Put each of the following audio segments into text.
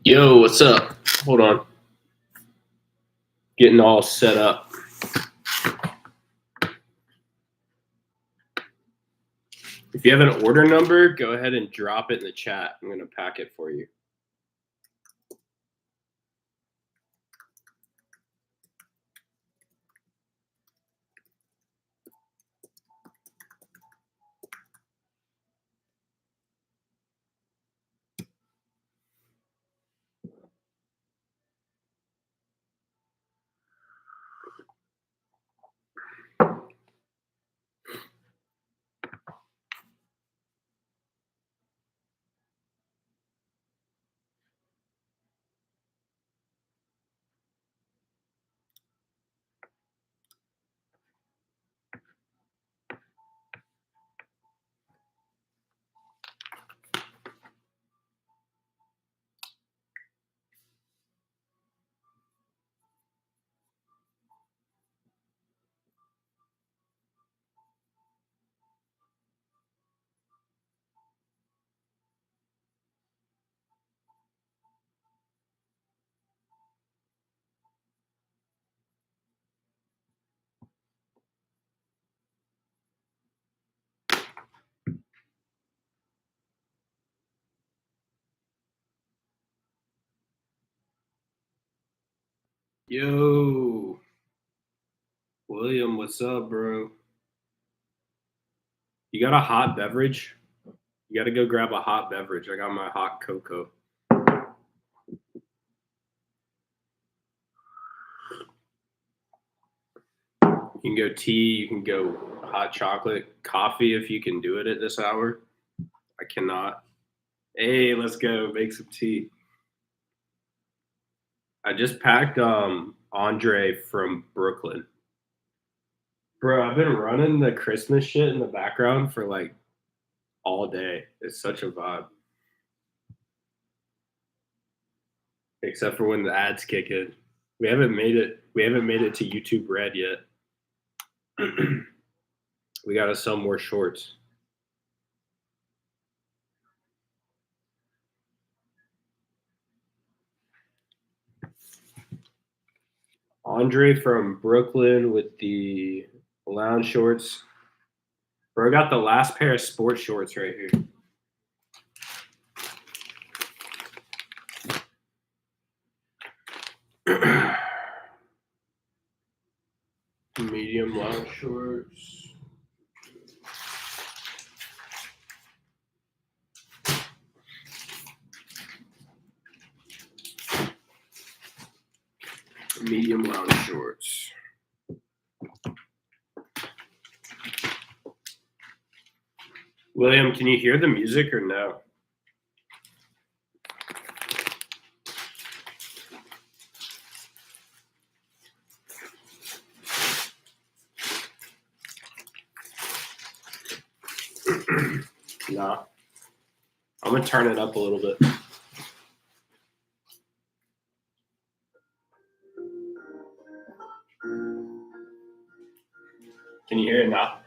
Yo, what's up? Hold on. Getting all set up. If you have an order number, go ahead and drop it in the chat. I'm going to pack it for you. Yo, William, what's up, bro? You got a hot beverage? You got to go grab a hot beverage. I got my hot cocoa. You can go tea, you can go hot chocolate, coffee if you can do it at this hour. I cannot. Hey, let's go make some tea. I just packed Andre from Brooklyn. Bro, I've been running the Christmas shit in the background for like all day. It's such a vibe. Except for when the ads kick in. We haven't made it to YouTube Red yet. We gotta sell more shorts. Andre from Brooklyn with the lounge shorts. Bro, I got the last pair of sports shorts right here. Medium lounge shorts. Medium lounge shorts. William, can you hear the music or no? Nah. I'm gonna turn it up a little bit. Can you hear it now?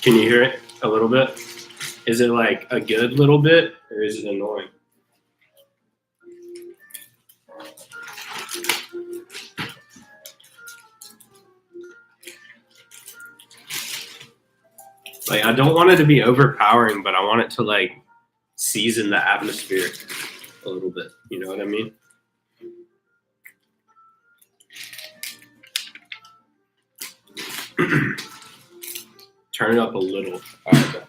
Can you hear it a little bit? Is it like a good little bit or is it annoying? Like, I don't want it to be overpowering, but I want it to like season the atmosphere a little bit. You know what I mean? Turn it up a little. All right.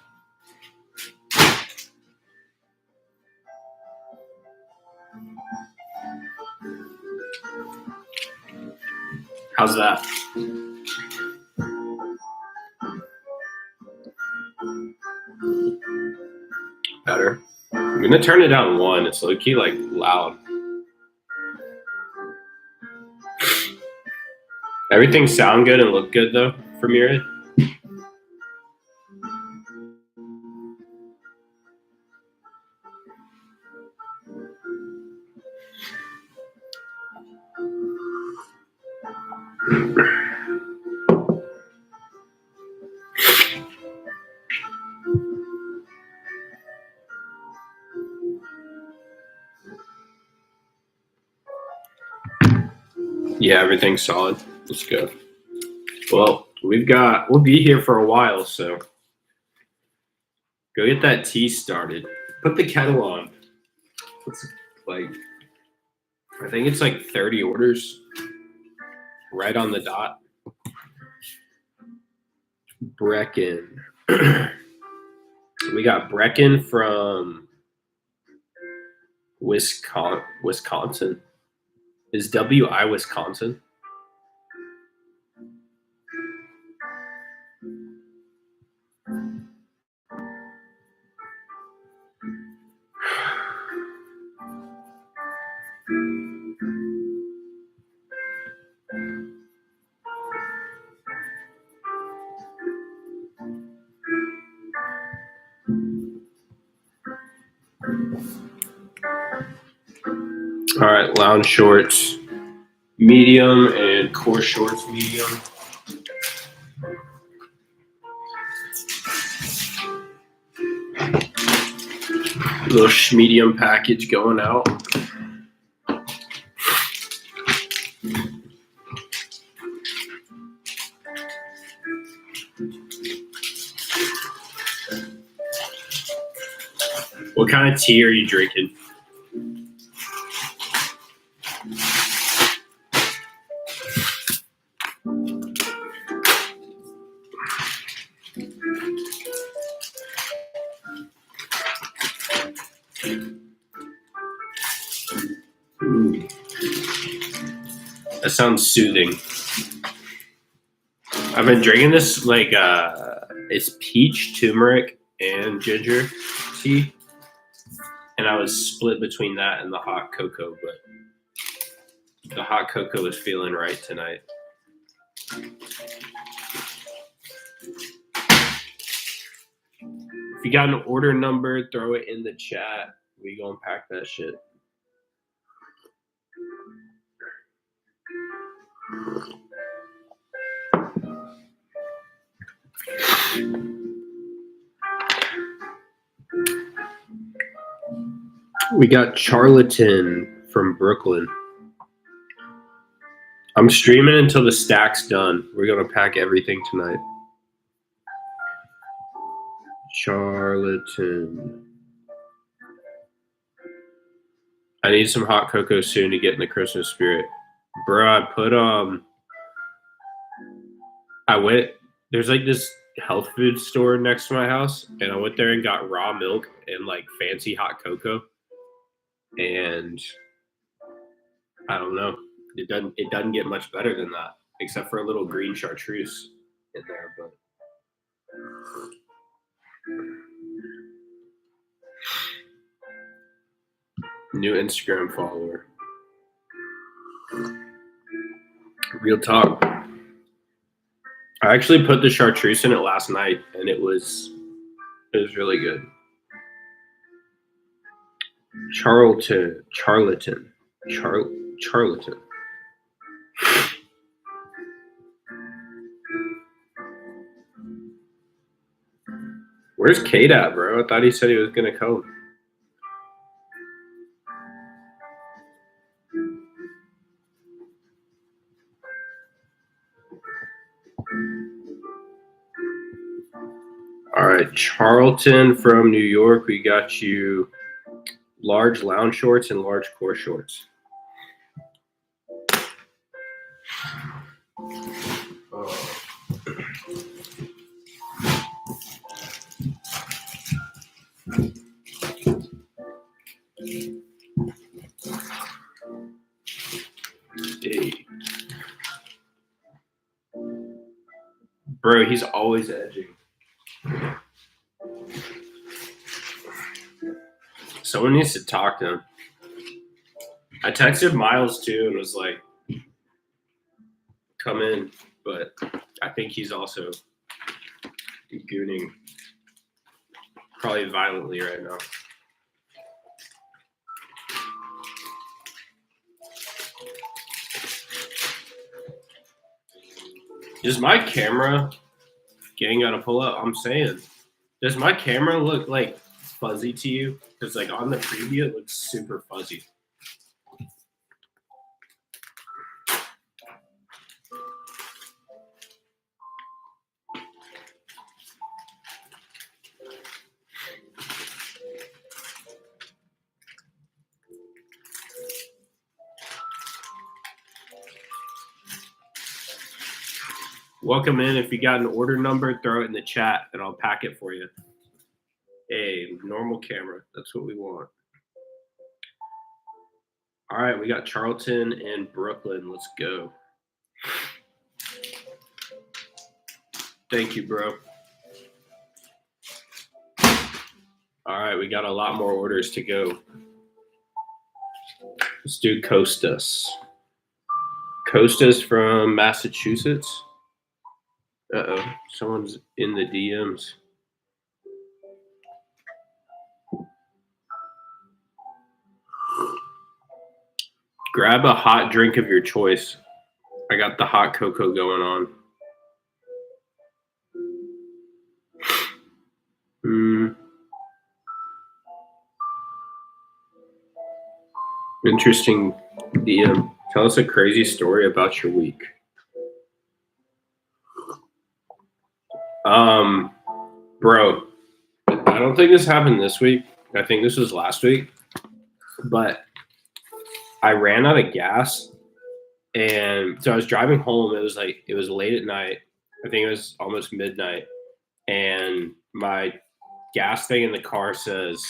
How's that? Better. I'm gonna turn it down one. It's low key like loud. Everything sound good and look good though from your end? Yeah, everything's solid. Let's go. Well, we'll be here for a while, so go get that tea started. Put the kettle on. It's like, I think it's like 30 orders, right on the dot. Brecken. We got Brecken from Wisconsin. Is WI Wisconsin? All right, lounge shorts, medium, and core shorts, medium. Little medium package going out. What kind of tea are you drinking? Ooh. That sounds soothing. I've been drinking this like it's peach, turmeric, and ginger tea, and I was split between that and the hot cocoa, but the hot cocoa is feeling right tonight. If you got an order number, throw it in the chat. We gonna pack that shit. We got Charlatan from Brooklyn. I'm streaming until the stack's done. We're gonna pack everything tonight. Charlatan. I need some hot cocoa soon to get in the Christmas spirit. Bro, I put there's like this health food store next to my house, and I went there and got raw milk and like fancy hot cocoa. And I don't know. It doesn't get much better than that, except for a little green chartreuse in there, but new Instagram follower. Real talk. I actually put the chartreuse in it last night, and it was really good. Charlatan. Where's Kate at, bro? I thought he said he was gonna come. All right, Charlatan from New York. We got you large lounge shorts and large core shorts. Bro, he's always edging. Someone needs to talk to him. I texted Miles too and was like, come in, but I think he's also gooning probably violently right now. Does my camera, gang gotta pull up, I'm saying, does my camera look like fuzzy to you? Because like on the preview, it looks super fuzzy. Welcome in. If you got an order number, throw it in the chat and I'll pack it for you. A normal camera. That's what we want. All right, we got Charlton and Brooklyn. Let's go. Thank you, bro. All right, we got a lot more orders to go. Let's do Costas. Costas from Massachusetts. Uh-oh, someone's in the DMs. Grab a hot drink of your choice. I got the hot cocoa going on. Interesting DM. Tell us a crazy story about your week. Bro, I don't think this happened this week. I think this was last week. But I ran out of gas. And so I was driving home. It was late at night. I think it was almost midnight. And my gas thing in the car says,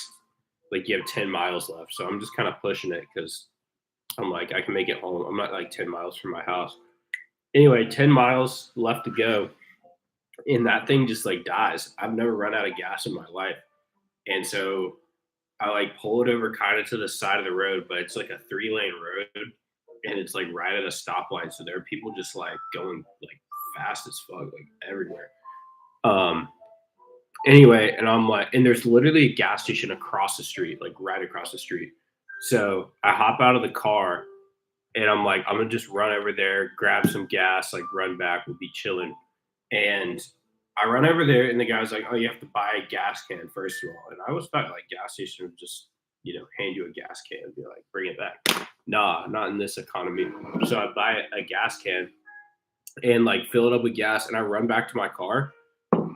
like, you have 10 miles left. So I'm just kind of pushing it because I'm like, I can make it home. I'm not like 10 miles from my house. Anyway, 10 miles left to go. And that thing just like dies. I've never run out of gas in my life. And so I like pull it over kind of to the side of the road, but it's like a 3-lane road and it's like right at a stoplight. So there are people just like going like fast as fuck, like everywhere. Anyway, and I'm like, and there's literally a gas station across the street, like right across the street. So I hop out of the car and I'm like, I'm gonna just run over there, grab some gas, like run back, we'll be chilling. And I run over there, and the guy's like, "Oh, you have to buy a gas can first of all." And I was thought like gas station would just, hand you a gas can and be like, "Bring it back." Nah, not in this economy. So I buy a gas can and like fill it up with gas, and I run back to my car,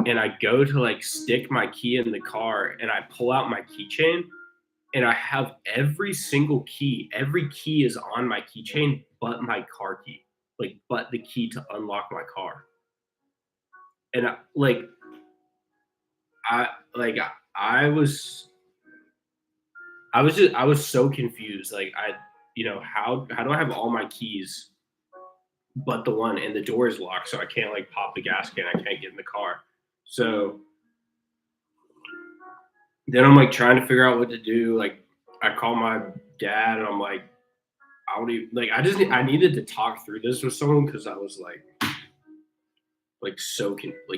and I go to like stick my key in the car, and I pull out my keychain, and I have every single key. Every key is on my keychain, but my car key, but the key to unlock my car. And I was so confused. Like how do I have all my keys but the one, and the door is locked, so I can't like pop the gas can. I can't get in the car. So then I'm like trying to figure out what to do. Like I call my dad and I'm like, I don't even I needed to talk through this with someone because I was like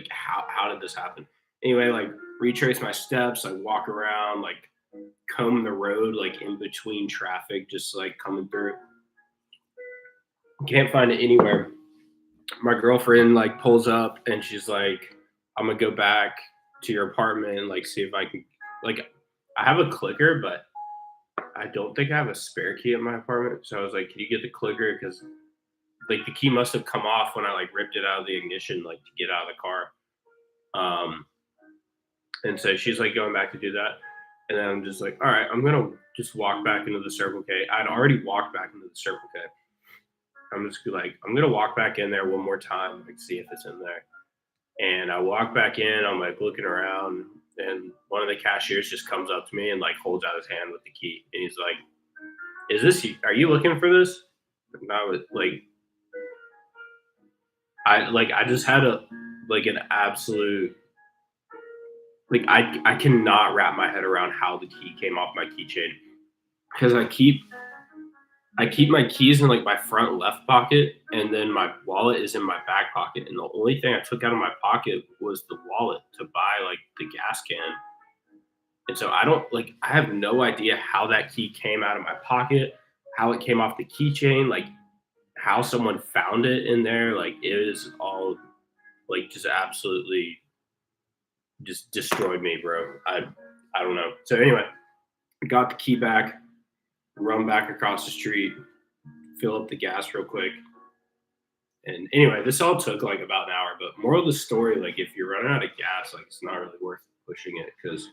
how did this happen? Anyway, like retrace my steps, I walk around, like comb the road, like in between traffic, just like coming through. Can't find it anywhere. My girlfriend like pulls up and she's like, I'm gonna go back to your apartment and like see if I can, like, I have a clicker, but I don't think I have a spare key at my apartment. So I was like, can you get the clicker? Because like the key must have come off when I like ripped it out of the ignition, like to get out of the car. And so she's like going back to do that. And then I'm just like, all right, I'm going to just walk back into the Circle K. I'd already walked back into the Circle K. I'm just like, I'm going to walk back in there one more time, like see if it's in there. And I walk back in, I'm like looking around, and one of the cashiers just comes up to me and like holds out his hand with the key. And he's like, are you looking for this? And I was like, I just had an absolute, like I cannot wrap my head around how the key came off my keychain, because I keep my keys in like my front left pocket, and then my wallet is in my back pocket, and the only thing I took out of my pocket was the wallet to buy like the gas can. And so I have no idea how that key came out of my pocket, how it came off the keychain, like how someone found it in there. Like it is all like just absolutely just destroyed me, bro. I don't know. So anyway, got the key back, run back across the street, fill up the gas real quick. And anyway, this all took like about an hour, but moral of the story, like if you're running out of gas, like it's not really worth pushing it, because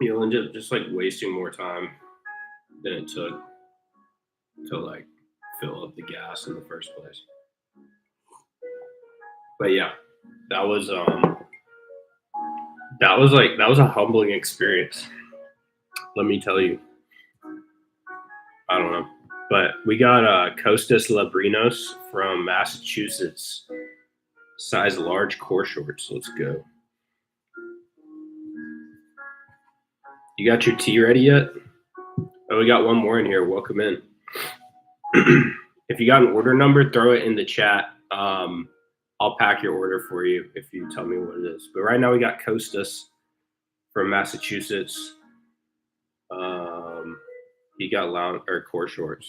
you'll end up just like wasting more time than it took to like fill up the gas in the first place. But yeah, that was a humbling experience. Let me tell you. I don't know. But we got Costas Labrinos from Massachusetts. Size large core shorts. Let's go. You got your tea ready yet? Oh, we got one more in here. Welcome in. If you got an order number, throw it in the chat. I'll pack your order for you if you tell me what it is. But right now we got Costas from Massachusetts. He got lounge or core shorts.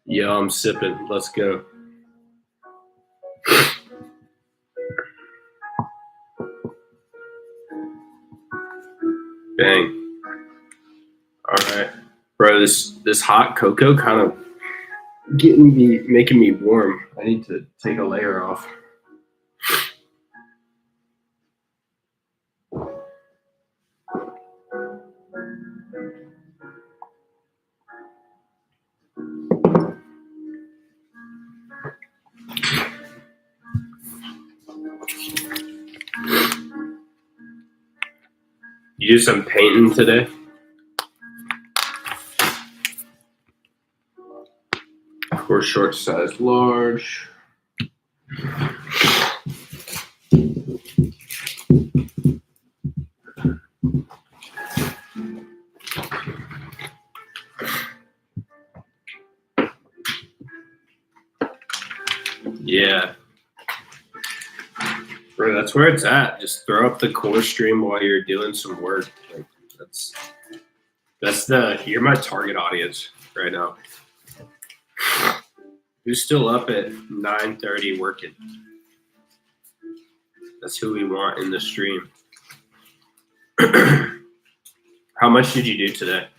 Yeah, I'm sipping. Let's go. Bang. All right. Bro, this hot cocoa kind of making me warm. I need to take a layer off. You do some painting today? Of course, short size large. Yeah. Bro, that's where it's at. Just throw up the core stream while you're doing some work. Like you're my target audience right now. Who's still up at 9:30 working? That's who we want in the stream. How much did you do today?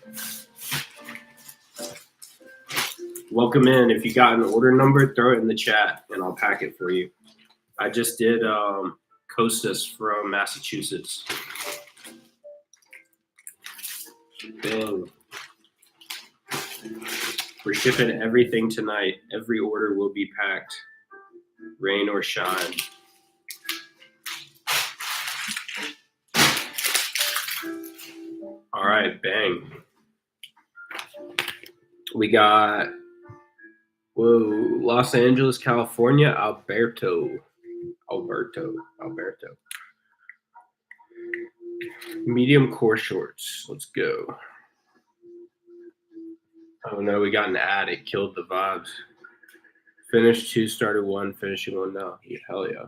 Welcome in. If you got an order number, throw it in the chat and I'll pack it for you. I just did Costas from Massachusetts. Dang. We're shipping everything tonight. Every order will be packed, rain or shine. All right, bang. We got, Los Angeles, California, Alberto. Medium core shorts. Let's go. Oh no, we got an ad. It killed the vibes. Finished 2, started 1, finishing 1 now. Yeah, hell yeah.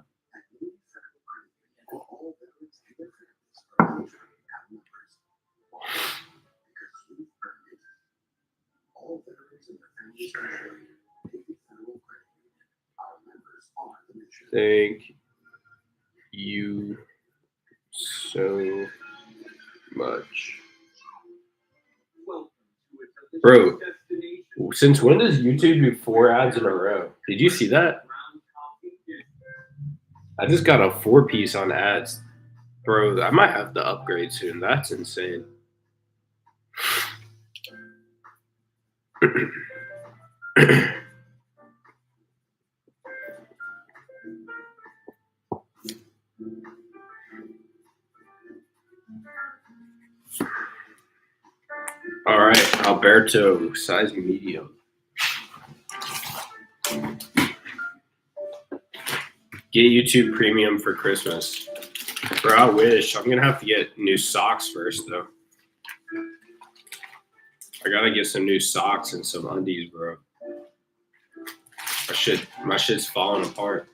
Thank you so much. Bro, since when does YouTube do 4 ads in a row? Did you see that? I just got a 4-piece on ads. Bro, I might have to upgrade soon. That's insane. All right, Alberto, size medium. Get YouTube Premium for Christmas. Bro, I wish. I'm gonna have to get new socks first, though. I gotta get some new socks and some undies, bro. My shit's falling apart.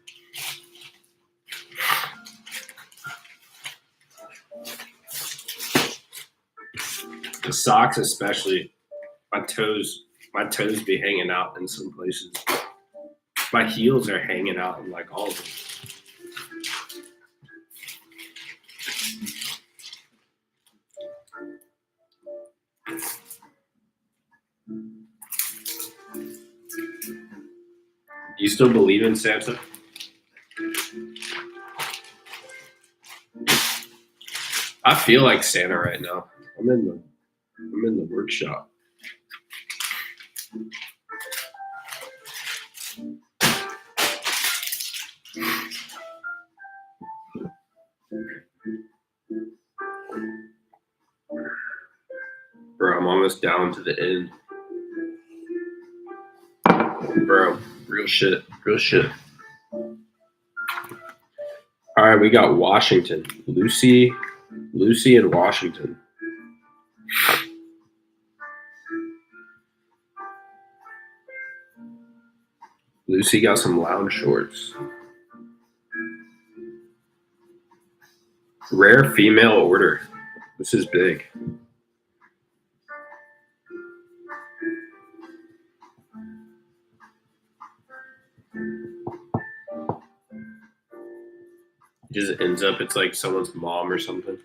The socks, especially. My toes be hanging out in some places. My heels are hanging out in like all of them. You still believe in Santa? I feel like Santa right now. I'm in I'm in the workshop. Bro, I'm almost down to the end. Bro, real shit. Real shit. All right, we got Washington. Lucy in Washington. Lucy got some lounge shorts. Rare female order. This is big. It just ends up it's like someone's mom or something.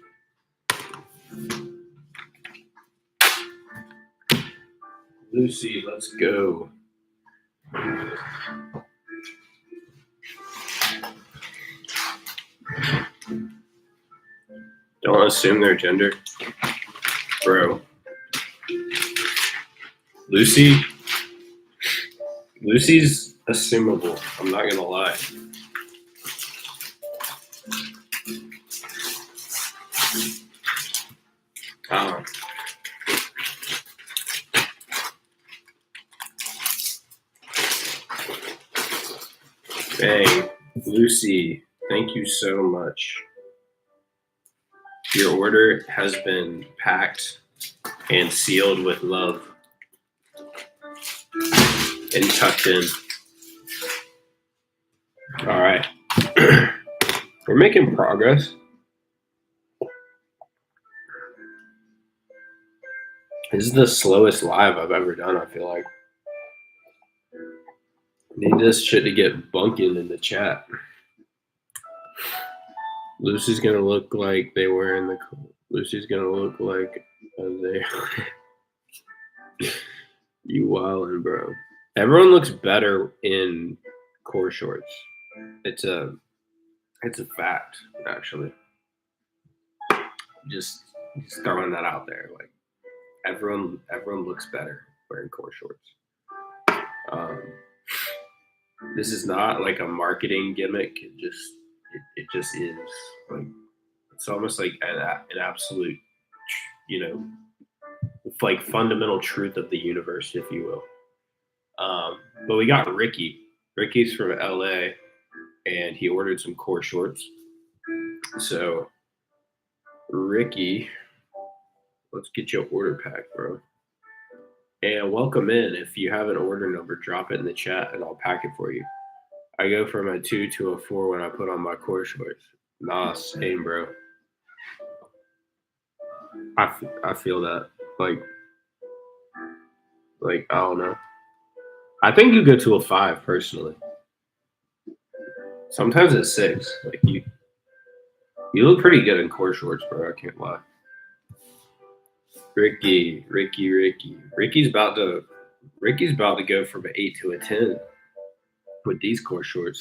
Lucy, let's go. Don't assume their gender. Bro. Lucy's assumable. I'm not gonna lie. Hey, Lucy, thank you so much. Your order has been packed and sealed with love and tucked in. All right. We're making progress. This is the slowest live I've ever done, I feel like. Need this shit to get bunking in the chat. Lucy's gonna look like they were in the. Lucy's gonna look like they. You wildin', bro. Everyone looks better in core shorts. It's a fact, actually. Just throwing that out there. Like everyone looks better wearing core shorts. This is not like a marketing gimmick. It just is. Like it's almost like an absolute, like fundamental truth of the universe, if you will. But we got Ricky. Ricky's from LA, and he ordered some core shorts. So, Ricky, let's get your order pack, bro. And welcome in. If you have an order number, drop it in the chat, and I'll pack it for you. I go from a 2 to a 4 when I put on my core shorts. Nah, same, bro. I feel that. Like I don't know. I think you go to a 5 personally. Sometimes it's 6. Like you look pretty good in core shorts, bro. I can't lie. Ricky. Ricky's about to go from an 8 to a 10 with these core shorts.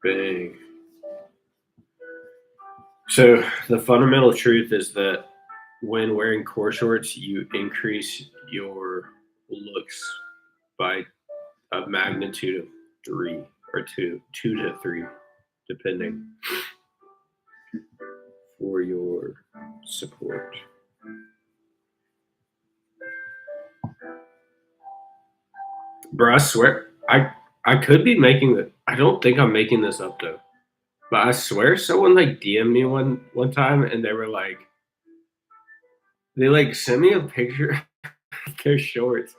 Bang. So the fundamental truth is that when wearing core shorts, you increase your looks by a magnitude of 3 or 2 to 3, depending, for your support. Bro, I swear, I could be making the. I don't think I'm making this up though, but I swear someone like DM'd me one time and they were like, they like sent me a picture of their shorts,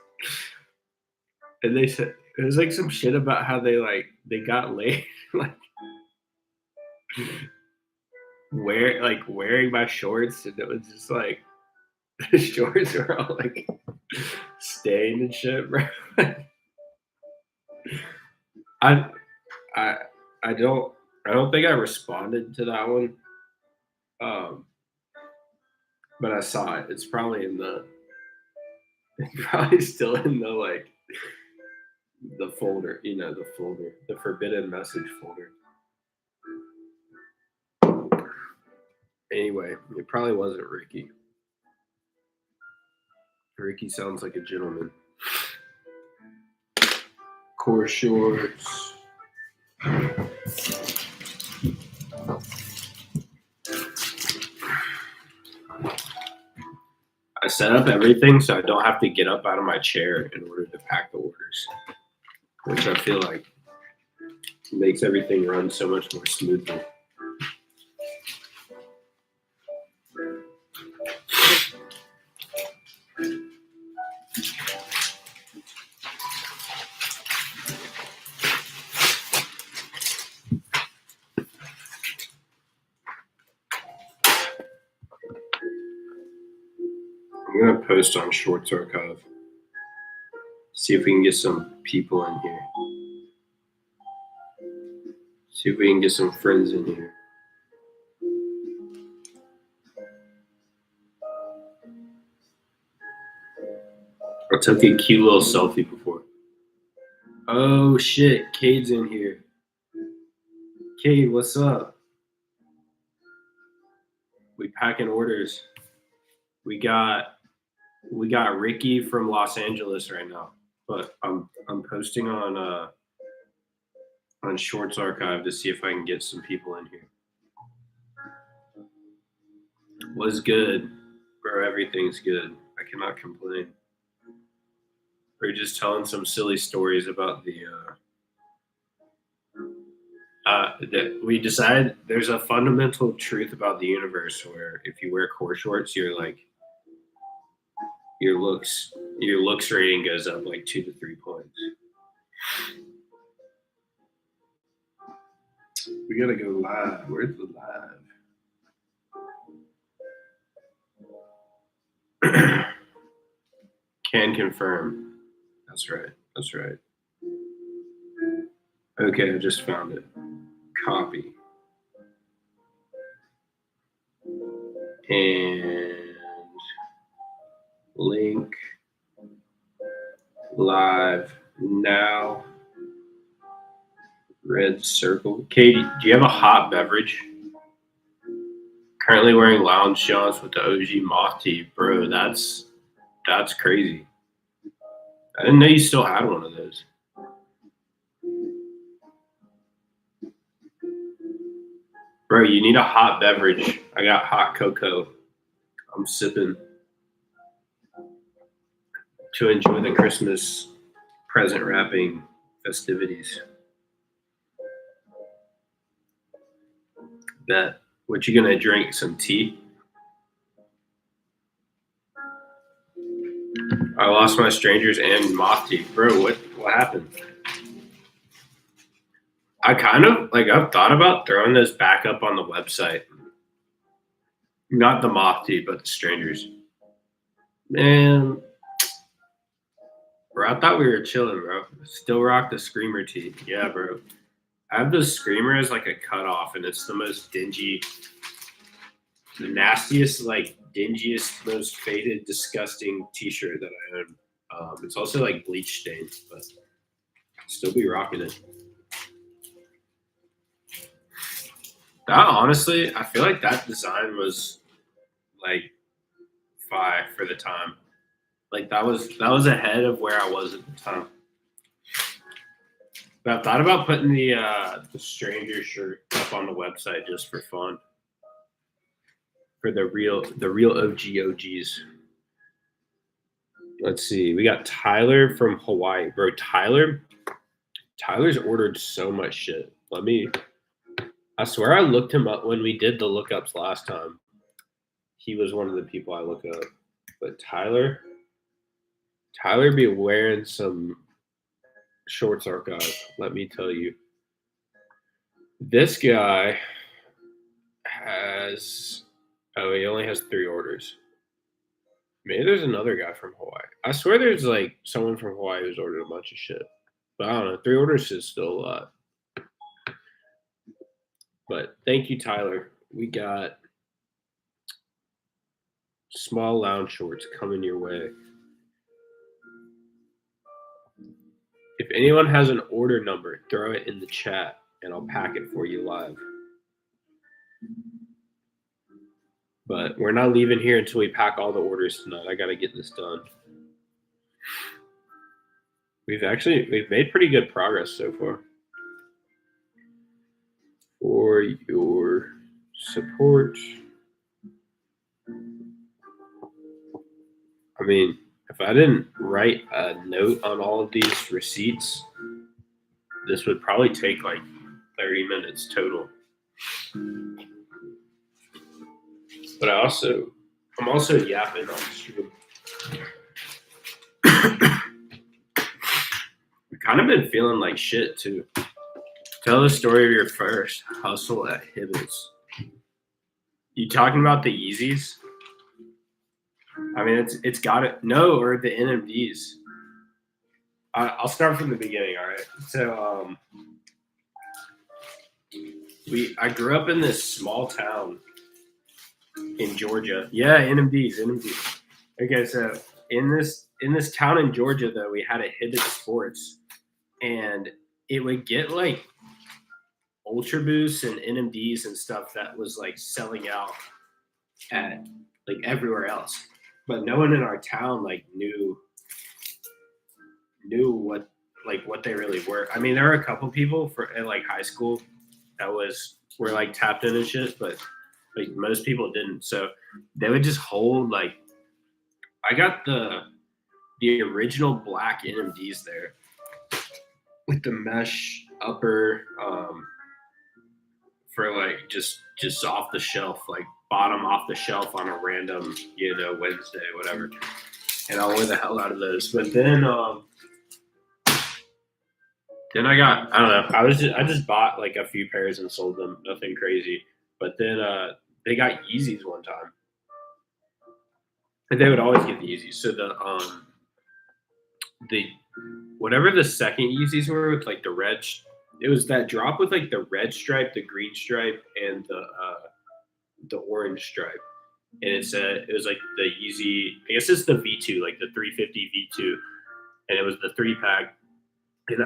and they said it was like some shit about how they got laid, like wearing my shorts, and it was just like the shorts were all like stained and shit, bro. I don't think I responded to that one. But I saw it. It's probably still in the folder, the forbidden message folder. Anyway, it probably wasn't Ricky. Ricky sounds like a gentleman. Core shorts. I set up everything so I don't have to get up out of my chair in order to pack the orders, which I feel like makes everything run so much more smoothly. I'm going to post on Shorts Archive. See if we can get some people in here. See if we can get some friends in here. I took a cute little selfie before. Oh shit, Cade's in here. Cade, what's up? We packing orders. We got Ricky from Los Angeles right now, but I'm posting on Shorts Archive to see if I can get some people in here. What's good, bro? Everything's good. I cannot complain. We're just telling some silly stories about that we decided there's a fundamental truth about the universe where if you wear core shorts, you're like your looks rating goes up like 2 to 3 points. We gotta go live. Where's the live? Can confirm. That's right. That's right. Okay, I just found it. Copy. And link live now. Red circle. Katie, do you have a hot beverage? Currently wearing lounge jaunts with the OG moth tee. Bro, that's crazy. I didn't know you still had one of those. Bro, you need a hot beverage. I got hot cocoa. I'm sipping to enjoy the Christmas present wrapping festivities. Bet. What you gonna drink? Some tea? I lost my strangers and moth tea. Bro, what happened? I kind of I've thought about throwing this back up on the website. Not the moth tea, but the strangers. Man, bro, I thought we were chilling, bro. Still rock the Screamer tee. Yeah, bro. I have the Screamer as like a cutoff, and it's the most dingy, the nastiest, like dingiest, most faded, disgusting T-shirt that I own. It's also like bleach stained, but I'll still be rocking it. That honestly, I feel like that design was like fire for the time. Like that was ahead of where I was at the time. But I thought about putting the stranger shirt up on the website just for fun. For the real OGs. Let's see. We got Tyler from Hawaii. Bro, Tyler's ordered so much shit. I swear I looked him up when we did the lookups last time. He was one of the people I look up. But Tyler be wearing some Shorts Archive, let me tell you. This guy he only has 3 orders. Maybe there's another guy from Hawaii. I swear there's like someone from Hawaii who's ordered a bunch of shit. But I don't know. 3 orders is still a lot. But thank you, Tyler. We got small lounge shorts coming your way. If anyone has an order number, throw it in the chat and I'll pack it for you live. But we're not leaving here until we pack all the orders tonight. I got to get this done. We've made pretty good progress so far. For your support. I mean, if I didn't write a note on all of these receipts, this would probably take like 30 minutes total. But I'm also yapping on stream. I've kind of been feeling like shit too. Tell the story of your first hustle at Hibbett's. You talking about the Yeezys? I mean, it's got it. No, or the NMDs. I'll start from the beginning. All right. So, I grew up in this small town in Georgia. Yeah, NMDs. Okay, so in this town in Georgia, though, we had a Hibbett Sports, and it would get like Ultra Boosts and NMDs and stuff that was like selling out at like everywhere else, but no one in our town like knew what they really were. I mean, there were a couple people in like high school that were like tapped in and shit, but like most people didn't. So they would just hold like, I got the original black NMDs there with the mesh upper, for like just off the shelf, like bottom off the shelf on a random, Wednesday, whatever. And I wore the hell out of those. But then I got, I don't know, I just bought like a few pairs and sold them, nothing crazy. But then they got Yeezys one time. And they would always get the Yeezys. So the whatever the second Yeezys were with like the red, it was that drop with like the red stripe, the green stripe, and the orange stripe. And it was like the Yeezy, I guess it's the V2, like the 350 V2, and it was the 3-pack. And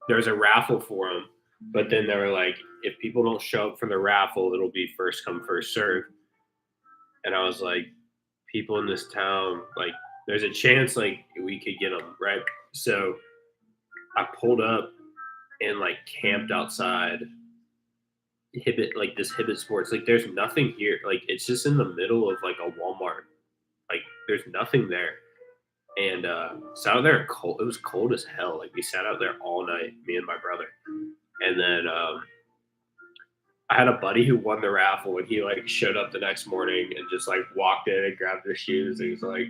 there was a raffle for them, but then they were like, if people don't show up for the raffle, it'll be first come, first serve. And I was like, people in this town, like, there's a chance like we could get them, right? So I pulled up and like camped outside Hibbett, like this Hibbett Sports. Like there's nothing here. Like it's just in the middle of like a Walmart. Like there's nothing there. And sat out there cold. It was cold as hell. Like we sat out there all night, me and my brother. And then I had a buddy who won the raffle, and he like showed up the next morning and just like walked in and grabbed his shoes. And he was like,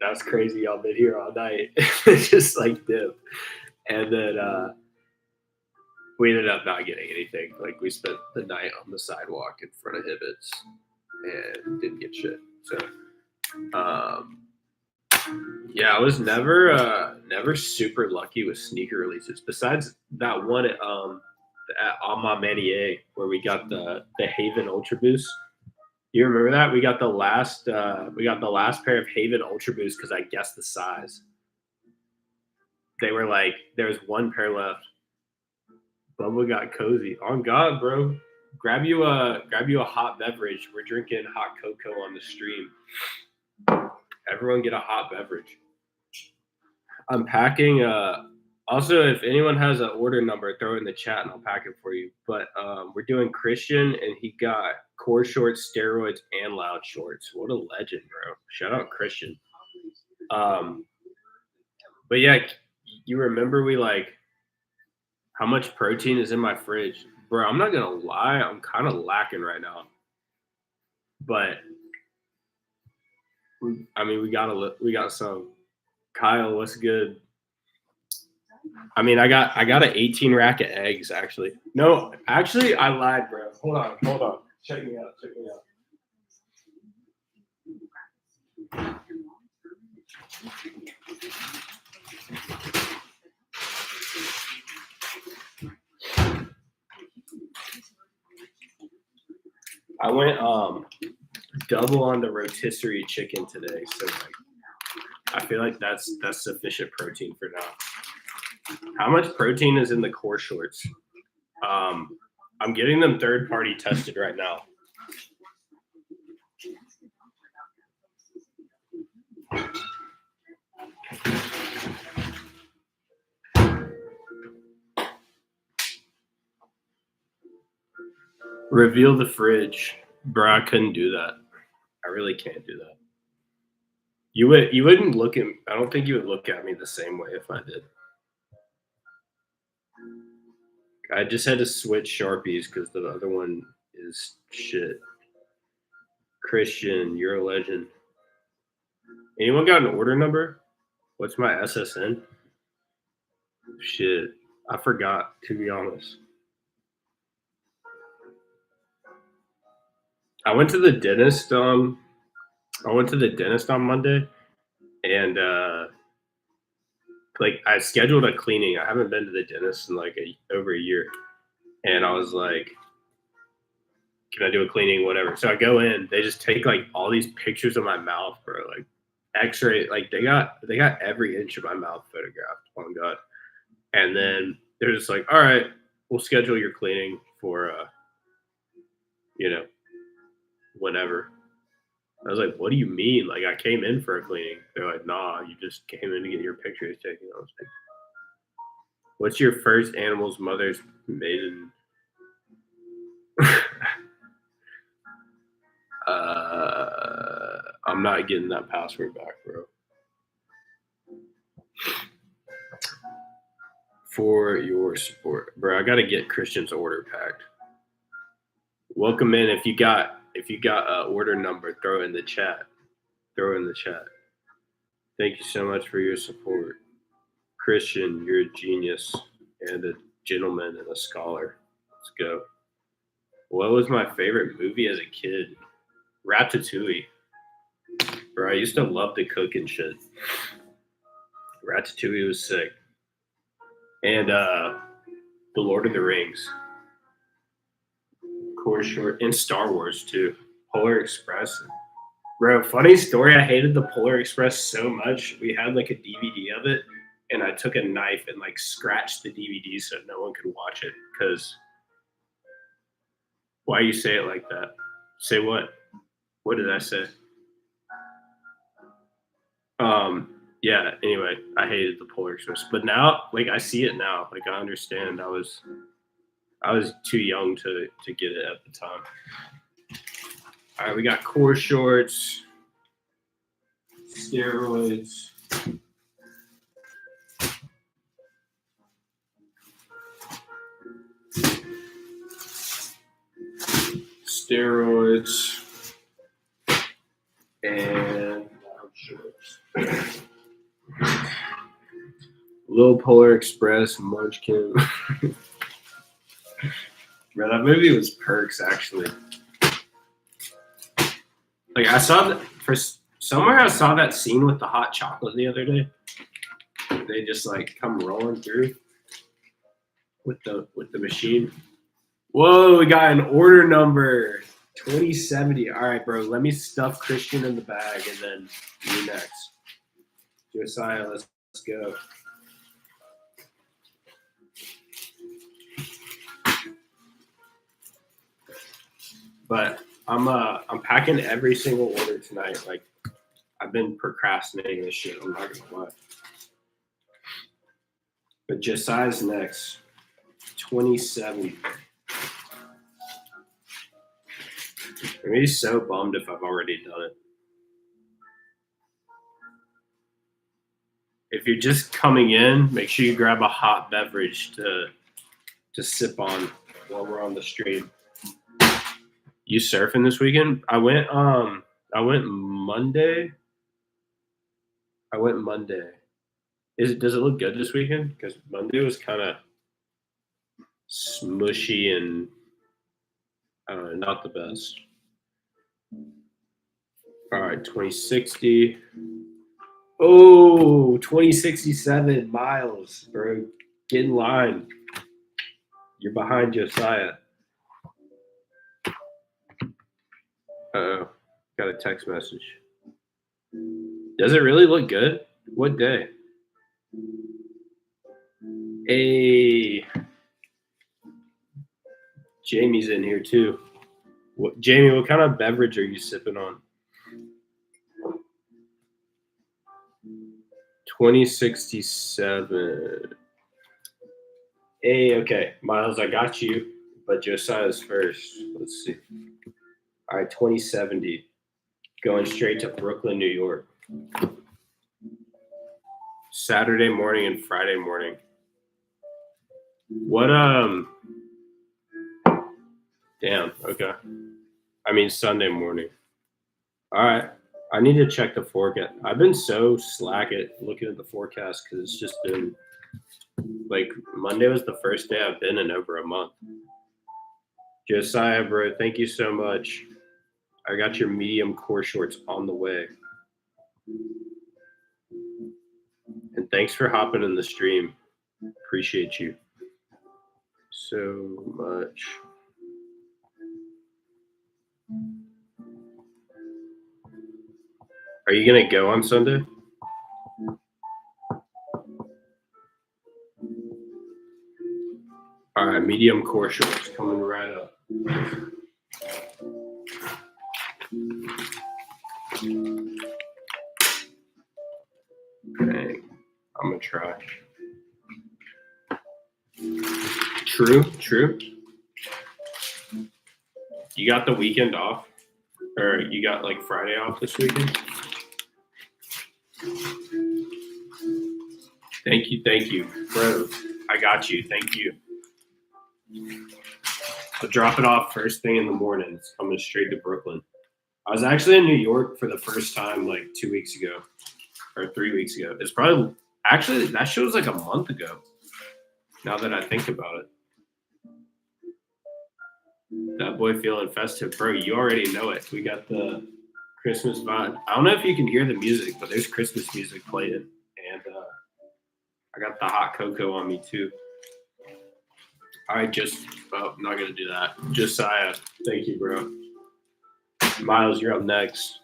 "That's crazy! Y'all been here all night." Just like dip. And then we ended up not getting anything. Like we spent the night on the sidewalk in front of Hibbett's and didn't get shit. So, yeah, I was never super lucky with sneaker releases. Besides that one at Ma Manier where we got the Haven Ultra Boost. You remember that? We got the last pair of Haven Ultra Boost because I guessed the size. They were like, there's one pair left. Bubba got cozy. On God, bro. Grab you a hot beverage. We're drinking hot cocoa on the stream. Everyone get a hot beverage. I'm packing. Also, if anyone has an order number, throw it in the chat and I'll pack it for you. But we're doing Christian, and he got core shorts, steroids, and loud shorts. What a legend, bro. Shout out Christian. But yeah, you remember we like how much protein is in my fridge? Bro, I'm not going to lie. I'm kind of lacking right now. But I mean, we got some. Kyle, what's good? I mean, I got an 18 rack of eggs, actually. No, actually, I lied, bro. Hold on. Check me out. I went double on the rotisserie chicken today, so like I feel like that's sufficient protein for now. How much protein is in the core shorts? I'm getting them third party tested right now. Reveal the fridge. Bro, I couldn't do that. I really can't do that. You wouldn't look at I don't think you would look at me the same way if I did. I just had to switch Sharpies because the other one is shit. Christian, you're a legend. Anyone got an order number? What's my SSN? Shit. I forgot, to be honest. I went to the dentist on Monday, and like I scheduled a cleaning. I haven't been to the dentist in like over a year, and I was like, "Can I do a cleaning? Whatever." So I go in. They just take like all these pictures of my mouth, bro. Like X-ray. Like they got every inch of my mouth photographed. Oh my god! And then they're just like, "All right, we'll schedule your cleaning for whenever." I was like, "What do you mean? Like I came in for a cleaning?" They're like, "Nah, you just came in to get your pictures taken." I was like, "What's your first animal's mother's maiden?" I'm not getting that password back, bro. For your support, bro. I gotta get Christian's order packed. Welcome in. If you got order number, throw it in the chat. Thank you so much for your support. Christian, you're a genius and a gentleman and a scholar. Let's go. What was my favorite movie as a kid? Ratatouille. Bro, I used to love to cook and shit. Ratatouille was sick. And The Lord of the Rings. Core Short. And Star Wars too. Polar Express. Bro, funny story. I hated the Polar Express so much. We had like a DVD of it, and I took a knife and like scratched the DVD so no one could watch it. Because why you say it like that? Say what? What did I say? Yeah, anyway, I hated the Polar Express. But now, like I see it now. Like I understand. I was too young to get it at the time. All right, we got core shorts, steroids. Steroids and shorts. Little Polar Express, Munchkin. Bro, that movie was perks actually. Like I saw that somewhere I saw that scene with the hot chocolate the other day. They just like come rolling through with the machine. Whoa, we got an order number 2070. All right, bro. Let me stuff Christian in the bag and then you next. Josiah, let's go. But I'm packing every single order tonight. Like I've been procrastinating this shit. I'm not gonna lie. But Josiah's next. 2070. I'm really so bummed if I've already done it. If you're just coming in, make sure you grab a hot beverage to sip on while we're on the stream. You surfing this weekend? I went Monday. Does it look good this weekend? Because Monday was kind of smushy and I don't know, not the best. All right, 2060. Oh, 2067 miles, bro. Get in line. You're behind Josiah. Uh-oh. Got a text message. Does it really look good? What day? Hey. Jamie's in here too. Jamie, what kind of beverage are you sipping on? 2067. Hey, okay. Miles, I got you. but Josiah's first. Let's see. All right, 2070, going straight to Brooklyn, New York. Saturday morning and Friday morning. What damn, okay. I mean Sunday morning. All right. I need to check the forecast. I've been so slack at looking at the forecast because it's just been like Monday was the first day I've been in over a month. Josiah, bro, thank you so much. I got your medium core shorts on the way. And thanks for hopping in the stream. Appreciate you so much. Are you going to go on Sunday? All right, medium core shorts coming right up. Dang, I'm going to try. True. You got the weekend off? Or you got like Friday off this weekend? Thank you. Bro, I got you. Thank you. I'll drop it off first thing in the morning. It's coming straight to Brooklyn. I was actually in New York for the first time like 2 weeks ago. Or 3 weeks ago. It's probably, actually, that show's like a month ago. Now that I think about it. That boy feeling festive. Bro, you already know it. We got the Christmas vibe. I don't know if you can hear the music, but there's Christmas music playing. And I got the hot cocoa on me too. All right, I'm not going to do that. Josiah, thank you, bro. Miles, you're up next.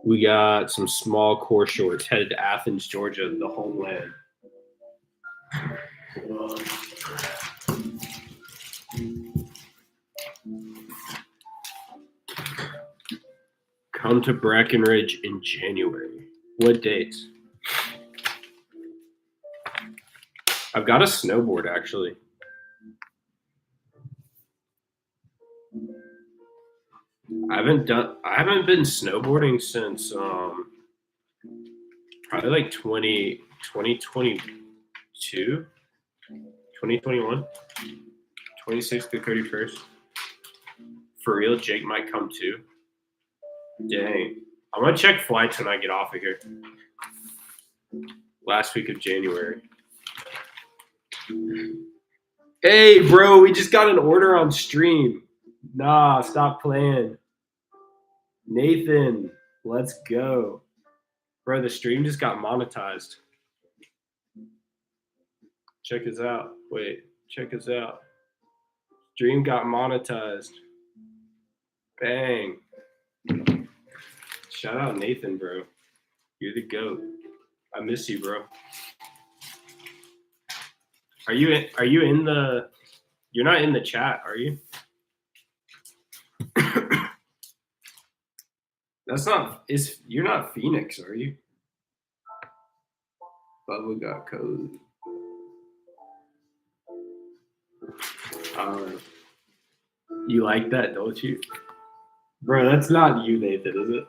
We got some small core shorts headed to Athens, Georgia, the homeland. Come to Breckenridge in January. What dates? I've got a snowboard actually. I haven't been snowboarding since probably like 2022, 2021, 26th to 31st. For real, Jake might come too. Dang. I'm gonna check flights when I get off of here. Last week of January. Hey, bro, we just got an order on stream. Nah, stop playing. Nathan, let's go. Bro, the stream just got monetized. Check us out. Wait, check us out. Stream got monetized. Bang. Shout out Nathan, bro. You're the GOAT. I miss you, bro. Are you in the, you're not in the chat, are you? You're not Phoenix, are you? Bubba got code. You like that, don't you? Bro, that's not you, Nathan, is it?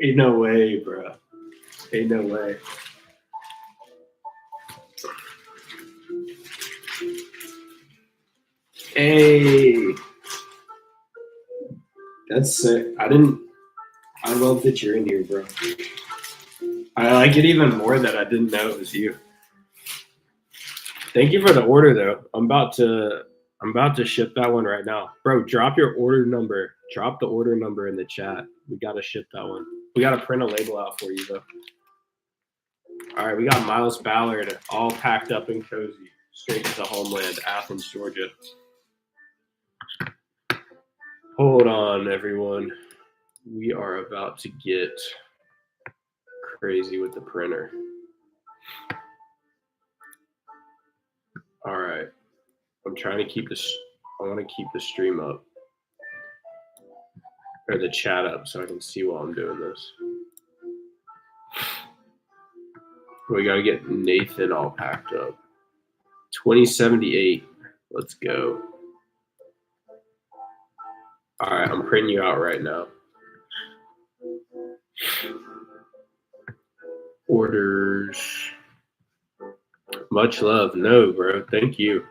Ain't no way, bro. Ain't no way. Hey. That's sick. I love that you're in here, bro. I like it even more that I didn't know it was you. Thank you for the order, though. I'm about to ship that one right now. Bro, drop your order number. Drop the order number in the chat. We got to ship that one. We got to print a label out for you, though. All right, we got Miles Ballard all packed up and cozy. Straight to the homeland, Athens, Georgia. Hold on, everyone. We are about to get crazy with the printer. All right. I'm trying to keep this. I want to keep the stream up. Or the chat up so I can see while I'm doing this. We got to get Nathan all packed up. 2078. Let's go. All right, I'm printing you out right now. Orders. Much love. No, bro. Thank you.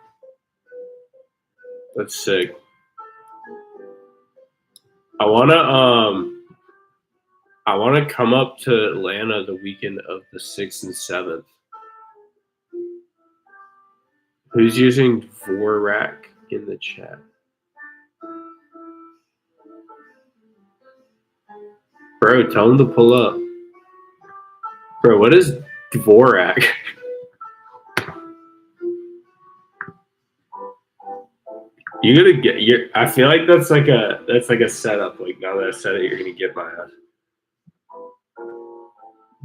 That's sick. I wanna come up to Atlanta the weekend of the 6th and 7th. Who's using Dvorak in the chat? Bro, tell him to pull up. Bro, what is Dvorak? You gotta get your. I feel like that's like a setup. Like now that I said it, you're gonna get my ass.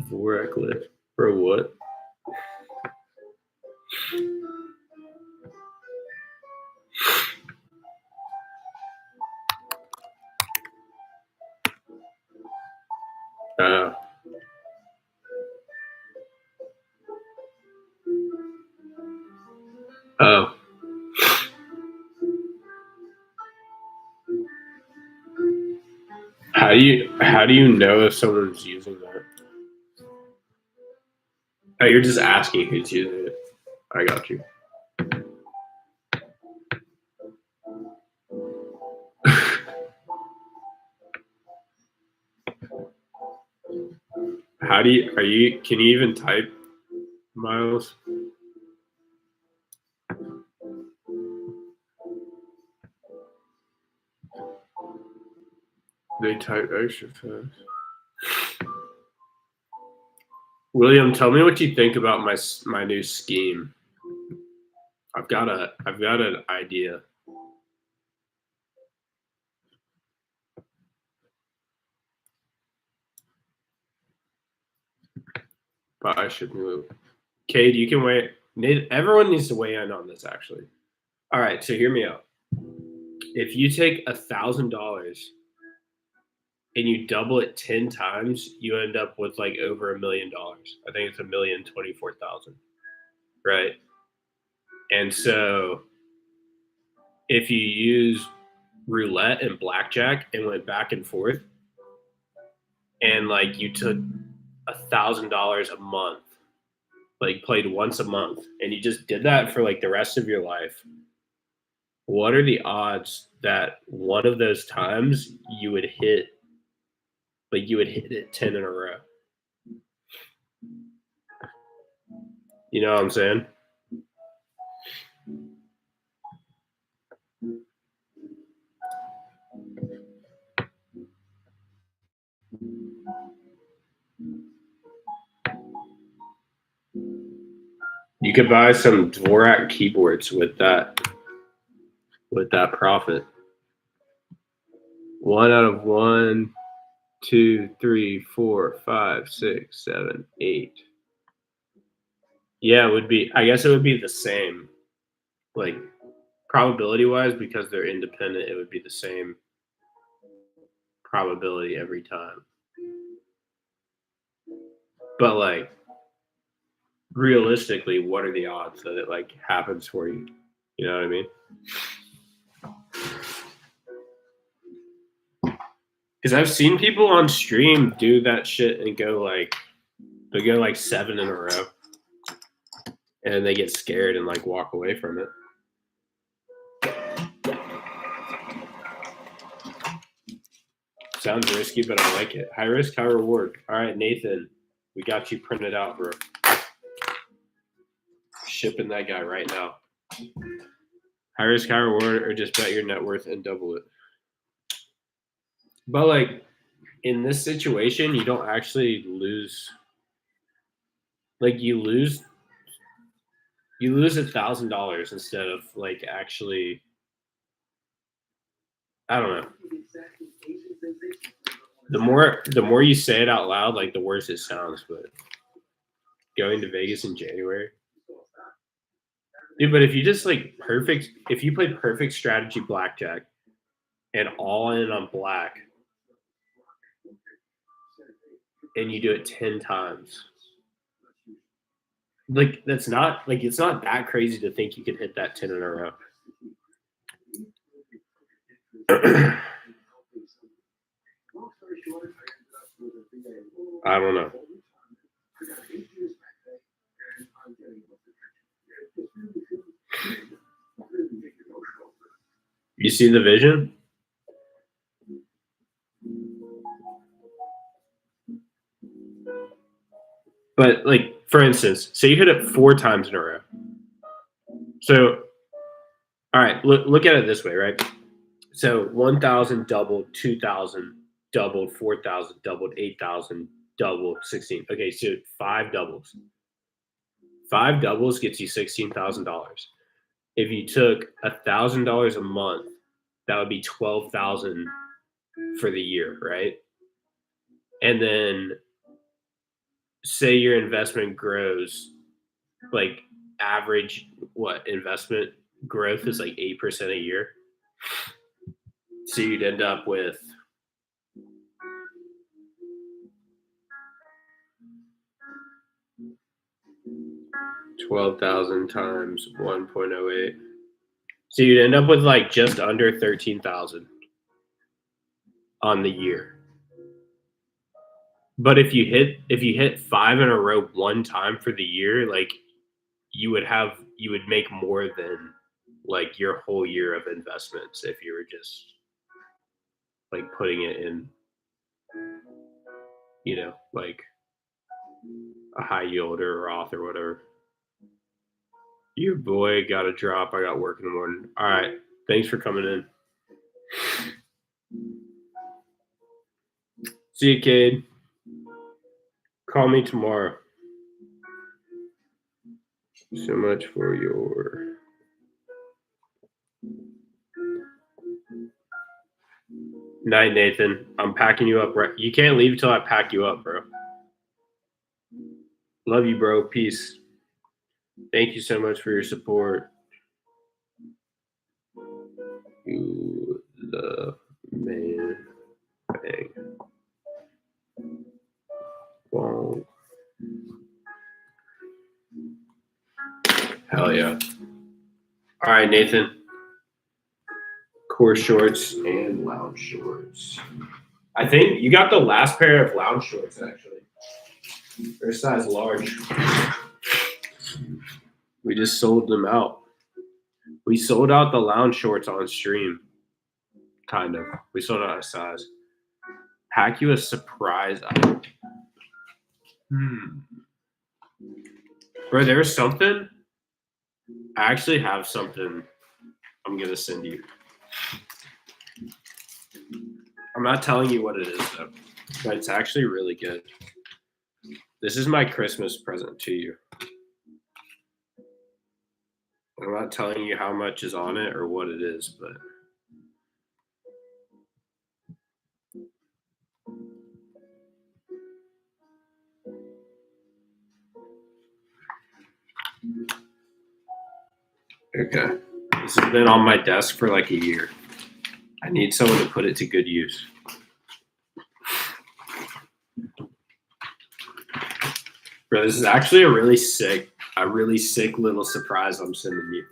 Dvorak lift. Bro, what? Oh. How do you know if someone's using that? Oh, you're just asking who's using it. I got you. Can you even type, Miles? They type extra fast. William, tell me what you think about my new scheme. I've got an idea. But I should move. Cade, you can wait. Everyone needs to weigh in on this, actually. All right, so hear me out. If you take $1,000 and you double it 10 times, you end up with like over $1 million. I think it's $1,024,000, right? And so if you use roulette and blackjack and went back and forth, and like you took $1,000 a month, like played once a month, and you just did that for like the rest of your life, what are the odds that one of those times you would hit it 10 in a row? You know what I'm saying? You could buy some Dvorak keyboards with that profit. 1 out of 1, 2, 3, 4, 5, 6, 7, 8. Yeah, it would be. I guess it would be the same, like probability wise, because they're independent. It would be the same probability every time. But like realistically, what are the odds that it like happens for you? You know what I mean? Because I've seen people on stream do that shit and go like 7 in a row, and they get scared and like walk away from it. Sounds risky, but I like it. High risk, high reward. All right, Nathan, we got you printed out, bro. Shipping that guy right now. High risk, high reward, or just bet your net worth and double it. But like in this situation, you don't actually lose. Like you lose $1,000 instead of like actually. I don't know. The more you say it out loud, like the worse it sounds. But going to Vegas in January, dude. But if you just like if you play perfect strategy blackjack and all in on black, and you do it 10 times, Like that's not like it's not that crazy to think you could hit that 10 in a row. I don't know. You see the vision? But like for instance, say you hit it 4 times in a row. So all right, look at it this way, right? So 1,000 doubled, 2,000 doubled, 4,000 doubled, 8,000 doubled, 16. Okay, so 5 doubles. 5 doubles gets you $16,000. If you took $1,000 a month, that would be 12,000 for the year, right? And then say your investment grows, like average what investment growth is like 8% a year. So you'd end up with 12,000 times 1.08. So you'd end up with like just under 13,000 on the year. But if you hit 5 in a row one time for the year, like you would make more than like your whole year of investments if you were just like putting it in, like a high yield or Roth or whatever. Your boy got a drop. I got work in the morning. All right. Thanks for coming in. See you, Cade. Call me tomorrow. So much for your night, Nathan. I'm packing you up. Right. You can't leave until I pack you up, bro. Love you, bro. Peace. Thank you so much for your support. You the man thing. Wow. Hell yeah. All right, Nathan. Core shorts and lounge shorts. I think you got the last pair of lounge shorts, actually. They're size large. We just sold them out. We sold out the lounge shorts on stream. Kind of. We sold out a size. Pack you a surprise item. Bro, there's something. I actually have something I'm going to send you. I'm not telling you what it is, though. But it's actually really good. This is my Christmas present to you. I'm not telling you how much is on it or what it is, but okay. This has been on my desk for like a year. I need someone to put it to good use. Bro, this is actually a really sick little surprise I'm sending you.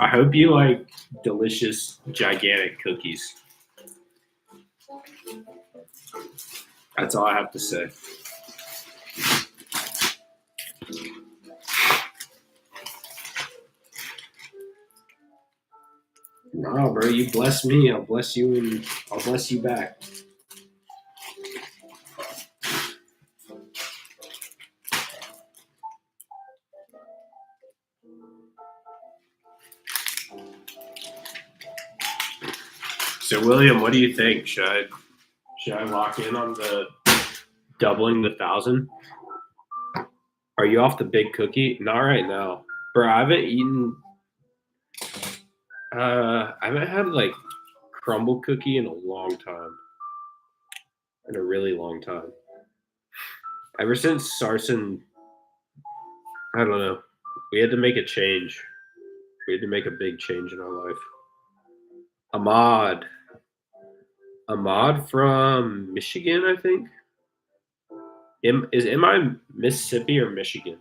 I hope you like delicious, gigantic cookies. That's all I have to say. No, bro, you bless me, I'll bless you, and I'll bless you back. So, William, what do you think? Should I lock in on the doubling the 1,000? Are you off the big cookie? Not right now, bro. I haven't eaten. I haven't had like crumble cookie in a long time. In a really long time. Ever since Sarson, I don't know. We had to make a change. We had to make a big change in our life. Ahmad from Michigan, I think. Am I Mississippi or Michigan?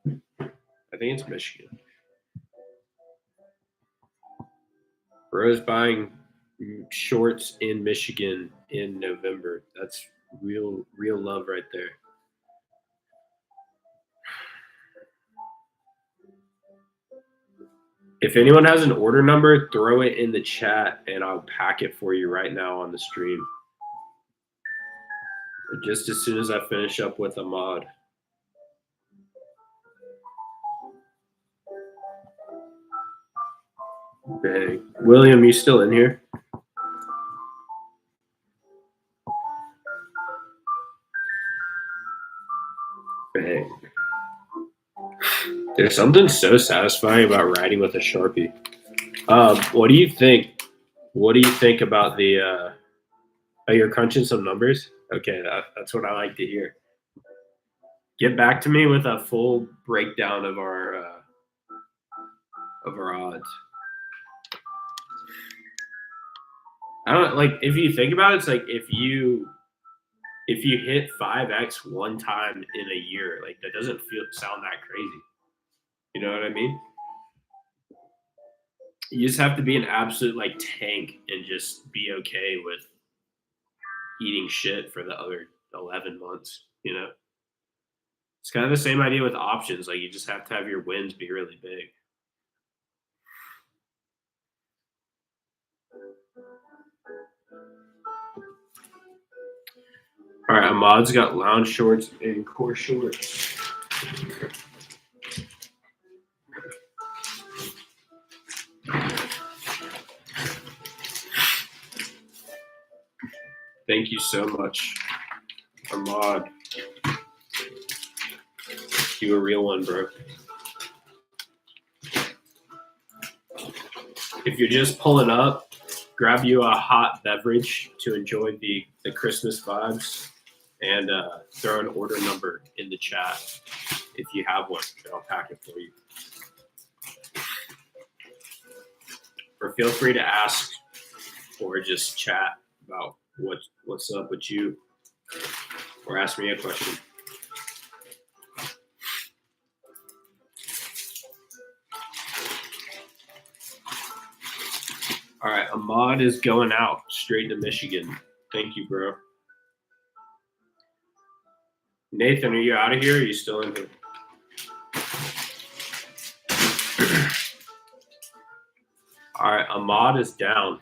I think it's Michigan. Bro's buying shorts in Michigan in November. That's real love right there. If anyone has an order number, throw it in the chat and I'll pack it for you right now on the stream. Just as soon as I finish up with Ahmad. Okay. William, you still in here? Bang. There's something so satisfying about writing with a Sharpie. What do you think? What do you think about the? Oh, you're crunching some numbers. Okay, that's what I like to hear. Get back to me with a full breakdown of our odds. I don't like if you think about it. It's like if you hit 5x one time in a year, like that doesn't sound that crazy. You know what I mean? You just have to be an absolute like tank and just be okay with eating shit for the other 11 months, you know? It's kind of the same idea with options. Like you just have to have your wins be really big. All right, Ahmad's got lounge shorts and core shorts. Thank you so much, Ahmad. You a real one, bro. If you're just pulling up, grab you a hot beverage to enjoy the Christmas vibes, and throw an order number in the chat if you have one, and I'll pack it for you. Or feel free to ask or just chat about what's up with you, or ask me a question. All right, Ahmad is going out straight to Michigan. Thank you, bro. Nathan, are you out of here? Or are you still in here? All right, Ahmad is down.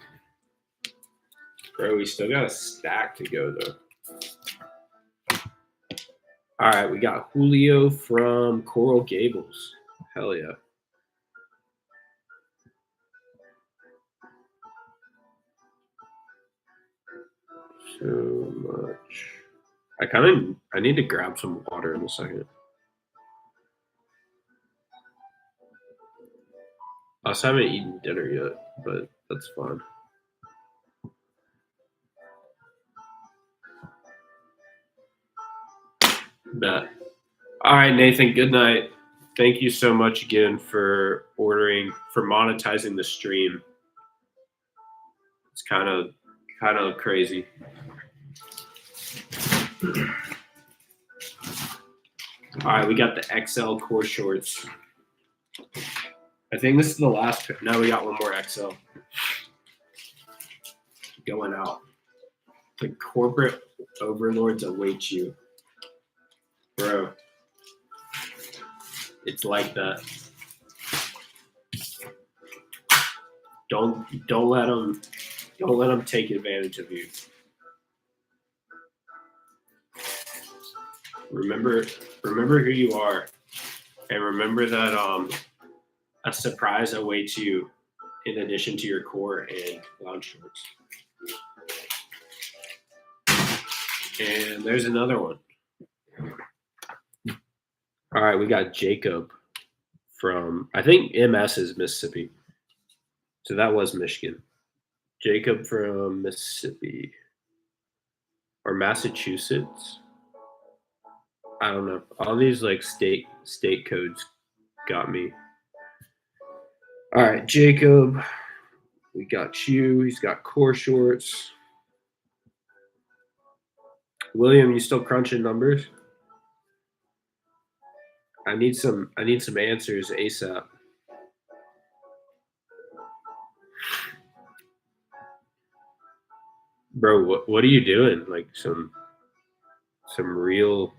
Bro, we still got a stack to go, though. All right, we got Julio from Coral Gables. Hell yeah. So much. I need to grab some water in a second. I also haven't eaten dinner yet, but that's fine. Bet. All right, Nathan, good night. Thank you so much again for monetizing the stream. It's kind of crazy. All right, we got the XL core shorts. I think this is the last. No, we got one more XL. Going out. The corporate overlords await you. Bro. It's like that. Don't let them take advantage of you. Remember who you are, and remember that a surprise awaits you in addition to your core and lounge shorts. And there's another one. All right, we got Jacob from, I think MS is Mississippi. So that was Michigan. Jacob from Mississippi or Massachusetts. I don't know. All these like state codes got me. All right, Jacob. We got you. He's got core shorts. William, you still crunching numbers? I need some answers ASAP. Bro, what are you doing? Like some real,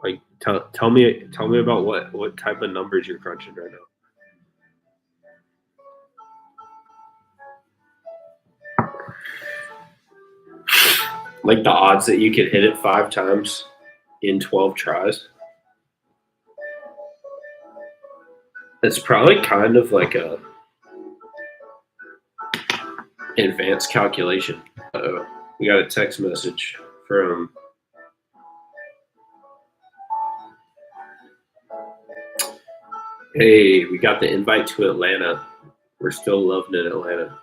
like tell me about what type of numbers you're crunching right now. Like the odds that you could hit it 5 times in 12 tries. It's probably kind of like a advanced calculation. We got a text message from hey, we got the invite to Atlanta. We're still loving it, Atlanta.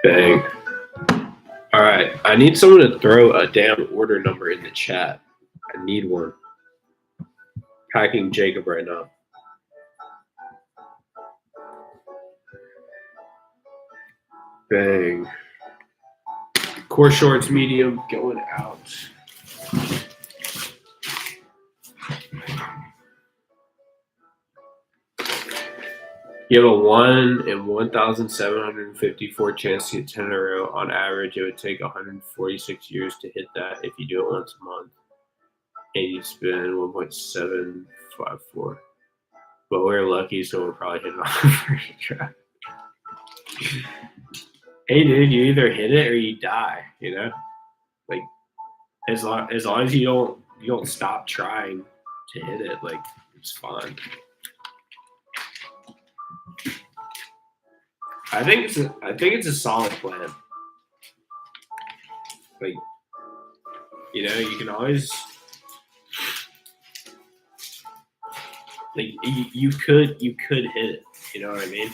Bang. All right. I need someone to throw a damn order number in the chat. I need one. Packing Jacob right now. Bang. Core shorts medium going out. You have a 1 in 1,754 chance to get 10 in a row. On average, it would take 146 years to hit that if you do it once a month. And you spend 1.754. But we're lucky, so we'll probably hit it on the first try. Hey, dude, you either hit it or you die. You know, like as long as you don't stop trying to hit it, like it's fine. I think it's a solid plan. Like, you know, you can always like you could hit it. You know what I mean?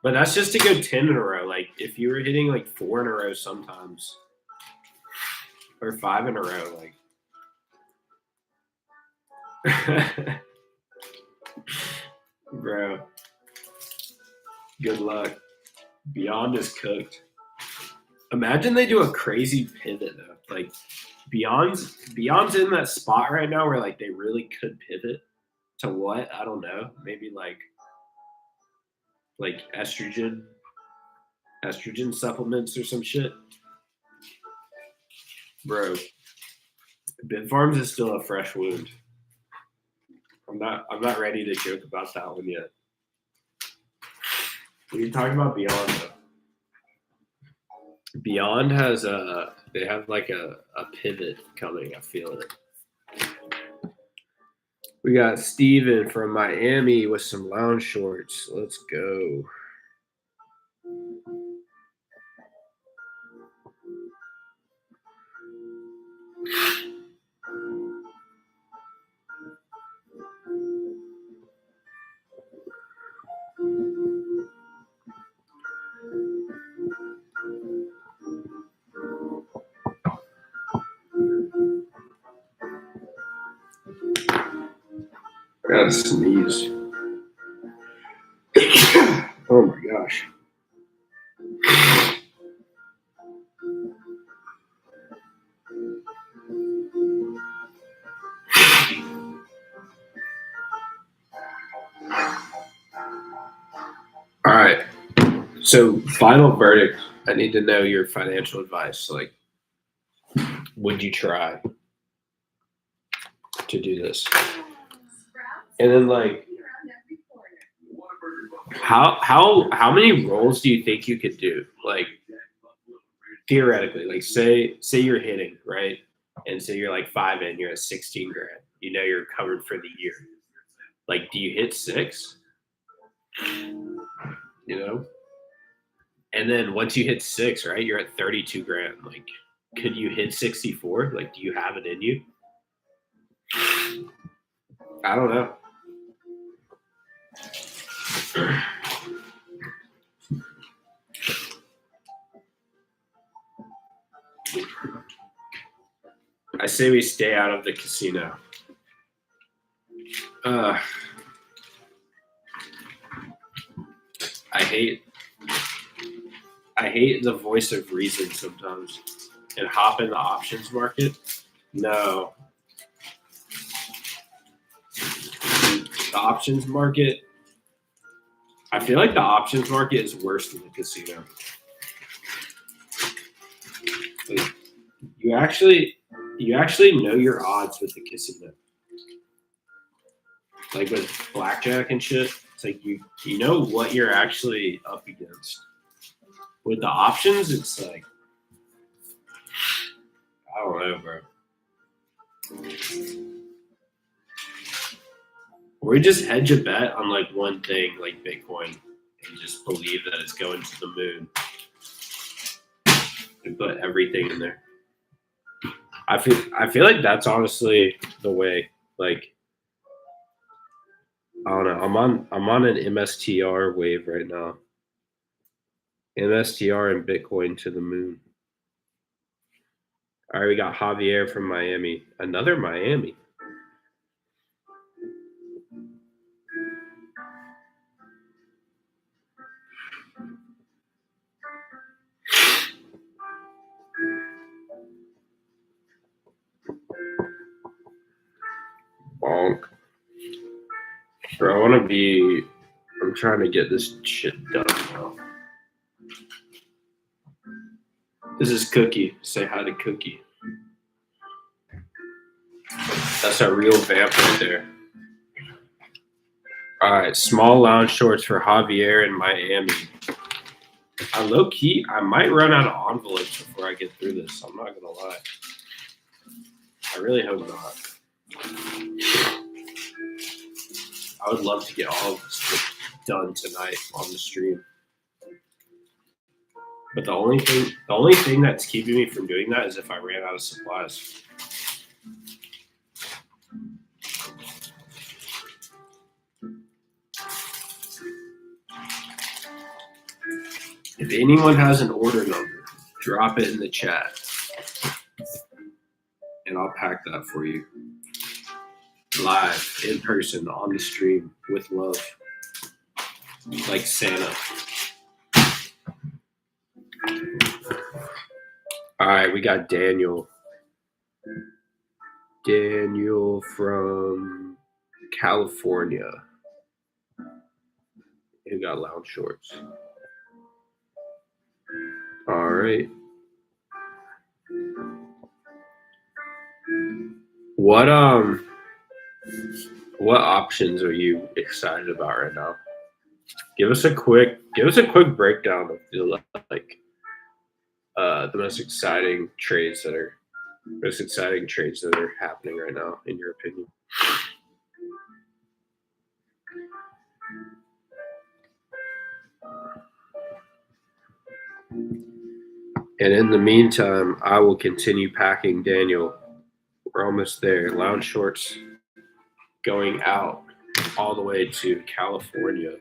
But that's just to go 10 in a row. Like if you were hitting like 4 in a row sometimes, or 5 in a row, like. Bro, good luck. Beyond is cooked. Imagine they do a crazy pivot though. Like Beyond's in that spot right now where like they really could pivot to what? I don't know. Maybe like estrogen supplements or some shit. Bro, Bitfarms is still a fresh wound. I'm not ready to joke about that one yet. What are you talking about Beyond though? Beyond has they have like a pivot coming. I feel it. We got Steven from Miami with some lounge shorts. Let's go. I gotta sneeze. Oh my gosh. All right. So, final verdict. I need to know your financial advice. Like, would you try to do this? And then, like, how many rolls do you think you could do? Like, theoretically, like, say you're hitting, right? And say you're like 5 in, you're at 16 grand. You know you're covered for the year. Like, do you hit 6? You know? And then once you hit 6, right, you're at 32 grand. Like, could you hit 64? Like, do you have it in you? I don't know. I say we stay out of the casino. Uh, I hate the voice of reason sometimes and hop in the options market. No, the options market. I feel like the options market is worse than the casino. Like, you actually know your odds with the casino. Like with blackjack and shit, it's like you know what you're actually up against. With the options, it's like I don't know, bro. Or we just hedge a bet on like one thing, like Bitcoin, and just believe that it's going to the moon and put everything in there. I feel like that's honestly the way. Like I don't know. I'm on an MSTR wave right now. MSTR and Bitcoin to the moon. All right, we got Javier from Miami. Another Miami. Bonk. Bro, I'm trying to get this shit done now. This is Cookie. Say hi to Cookie. That's a real vamp right there. All right, small lounge shorts for Javier in Miami. Low key, I might run out of envelopes before I get through this. I'm not gonna lie. I really hope not. I would love to get all of this done tonight on the stream. But the only thing that's keeping me from doing that is if I ran out of supplies. If anyone has an order number, drop it in the chat. And I'll pack that for you. Live, in person, on the stream, with love. Like Santa. All right, we got Daniel. Daniel from California. He got lounge shorts. All right. What options are you excited about right now? Give us a quick breakdown of the most exciting trades that are happening right now, in your opinion. And in the meantime, I will continue packing Daniel. We're almost there. Lounge shorts going out all the way to California.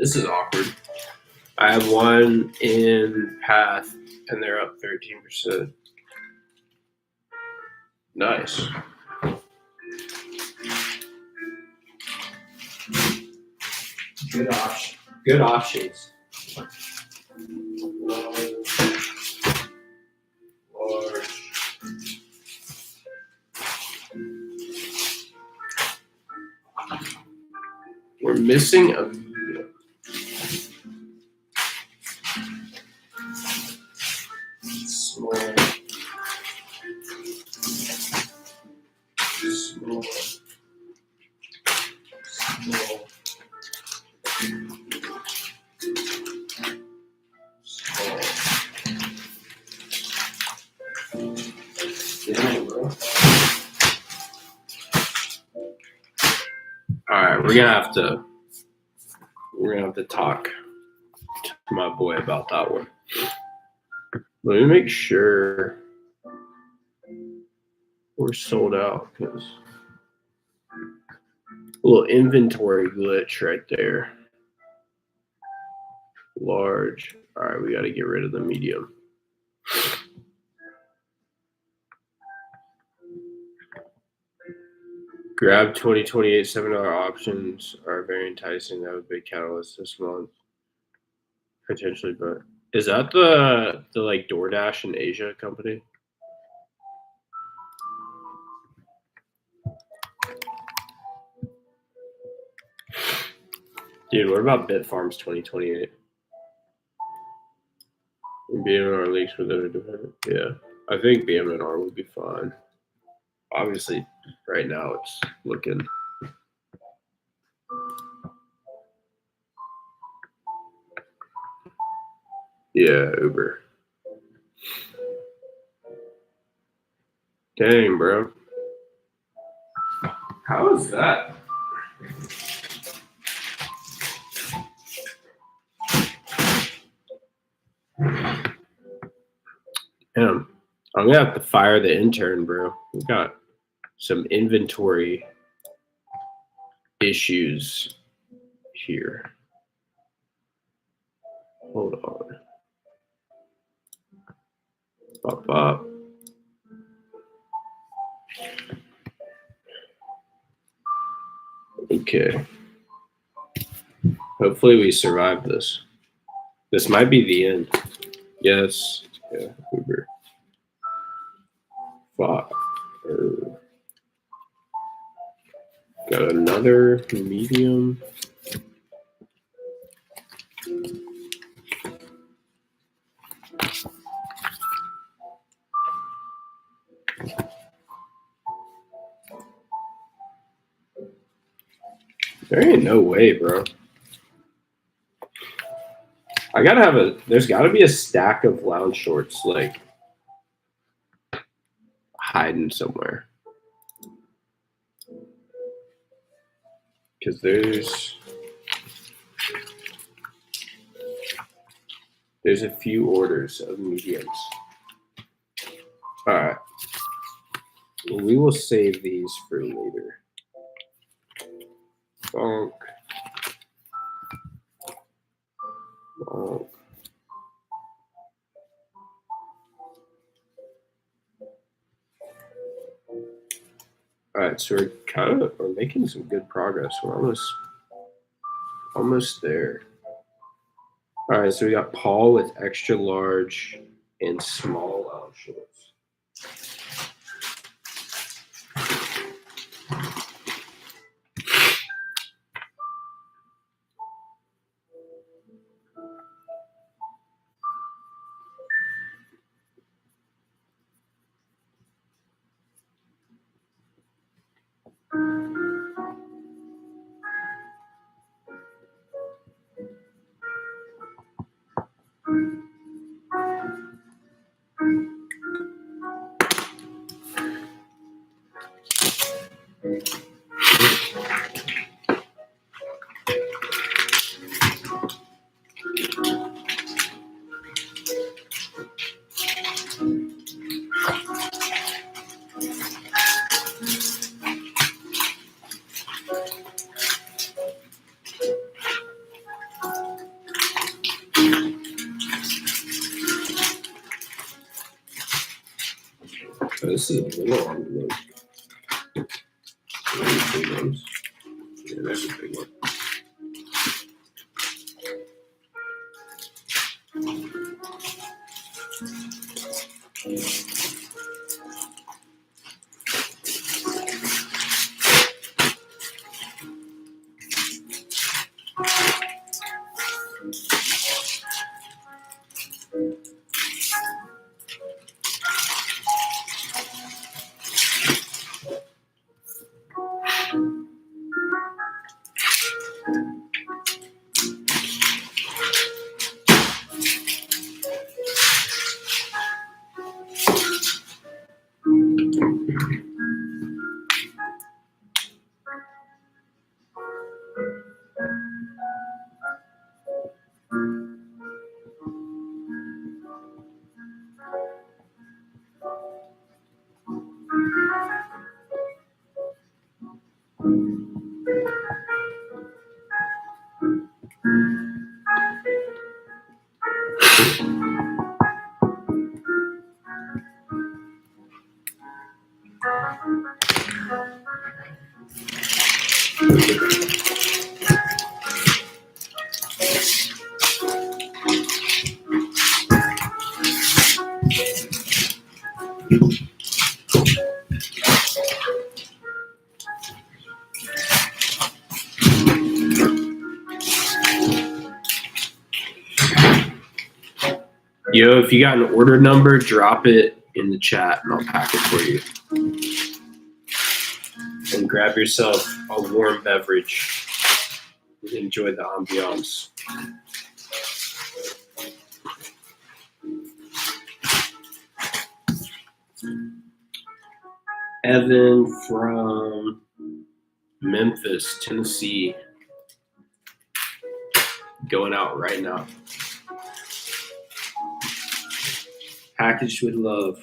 This is awkward. I have one in path, and they're up 13%. Nice. Good option. Good options. Large. We're missing a small. We're gonna have to talk to my boy about that one. Let me make sure we're sold out because a little inventory glitch right there. Large. All right, we got to get rid of the medium. Grab 2028 $7 options are very enticing. That was a big catalyst this month. Potentially, but is that the like DoorDash in Asia company? Dude, what about Bitfarms 2028? BMNR leaks with it. Yeah, I think BMNR will be fine. Obviously, right now it's looking. Yeah, Uber. Dang, bro. How is that? Damn. I'm gonna have to fire the intern, bro. We got some inventory issues here. Hold on. Pop up. Okay. Hopefully we survive this. This might be the end. Yes. Yeah, Uber. Fire. Got another medium. There ain't no way, bro. I gotta have there's gotta be a stack of lounge shorts, like, hiding somewhere. Because there's a few orders of mediums. All right. We will save these for later. Bonk. Bonk. All right, so we're making some good progress. We're almost there. All right, so we got Paul with extra large and small lounge shorts. This is a little on the low. Yeah, that's a big one. Yo, if you got an order number, drop it in the chat and I'll pack it for you. And grab yourself a warm beverage and enjoy the ambiance. Evan from Memphis, Tennessee, going out right now. Packaged with love.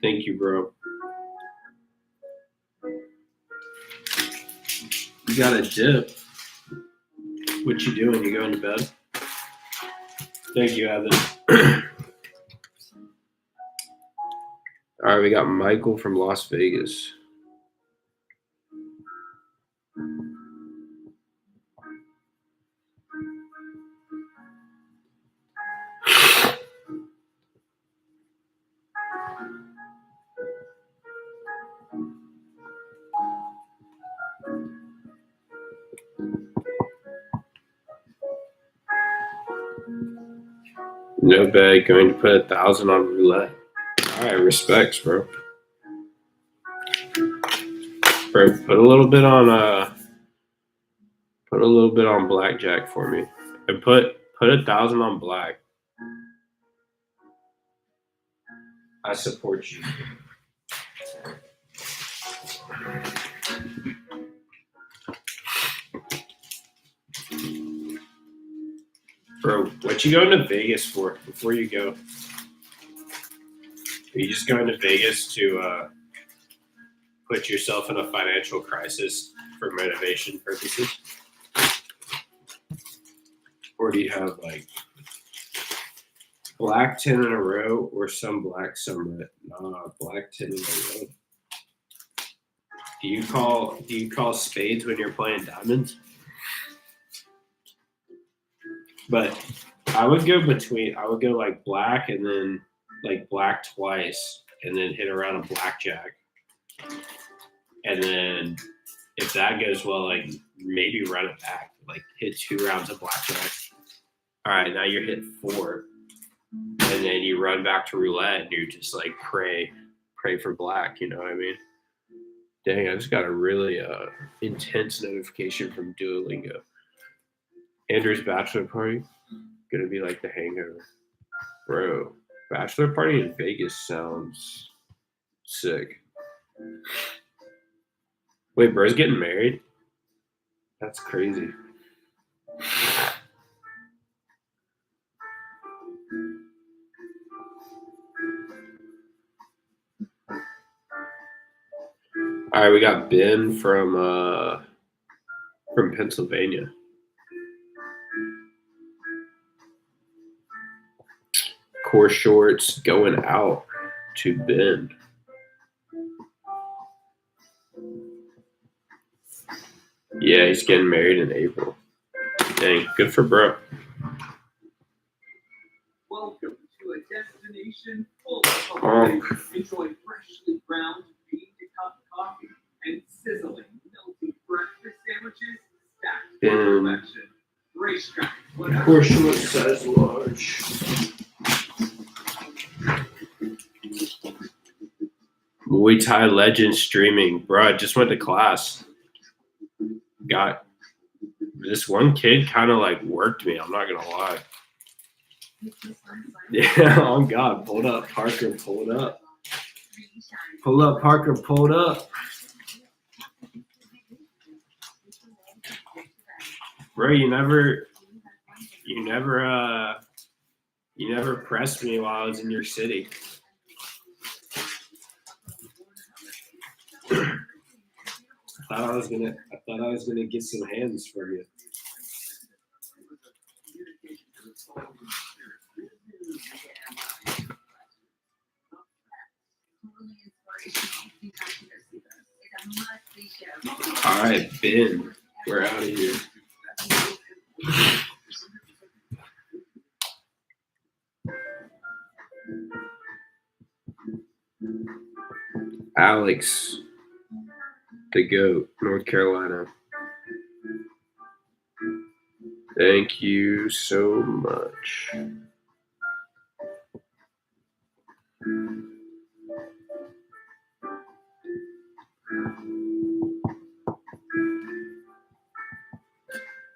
Thank you, bro. You got a dip. What you doing? You going to bed? Thank you, Evan. All right, we got Michael from Las Vegas. No bag, going to put 1,000 on roulette. All right, respects, bro. Bro, put a little bit on blackjack for me, and put 1,000 on black. I support you. Bro, what you going to Vegas for before you go? Are you just going to Vegas to put yourself in a financial crisis for motivation purposes? Or do you have like black 10 in a row or some black, some red? Nah, black 10 in a row. Do you call spades when you're playing diamonds? But I would go like black and then like black twice and then hit around a blackjack. And then if that goes well, like maybe run it back, like hit 2 rounds of blackjack. All right, now you're hit 4. And then you run back to roulette and you're just like pray for black, you know what I mean? Dang, I just got a really intense notification from Duolingo. Andrew's bachelor party, gonna be like the hangover. Bro, bachelor party in Vegas sounds sick. Wait, bro's getting married? That's crazy. All right, we got Ben from Pennsylvania. Core shorts going out to Ben. Yeah, he's getting married in April. Dang, good for bro. Welcome to a destination full of holidays. Enjoy freshly ground bean to cup coffee and sizzling melty breakfast sandwiches stacked in perfection. Racetrack. Core shorts size large. Muay Thai legend streaming. Bro, I just went to class. Got this one kid kind of like worked me. I'm not gonna lie. Yeah, oh God, pulled up, Parker, pulled up. Pull up, Parker, pulled up. Bro, you never pressed me while I was in your city. I thought I was gonna get some hands from you. All right, Ben, we're out of here. Alex, the GOAT, North Carolina. Thank you so much.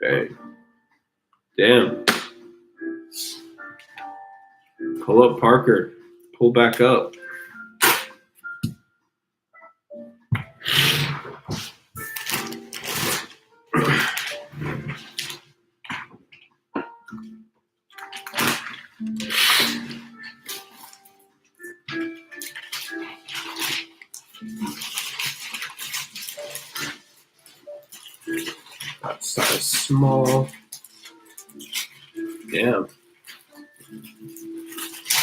Bang. Damn. Pull up, Parker. Pull back up. That size small. Damn.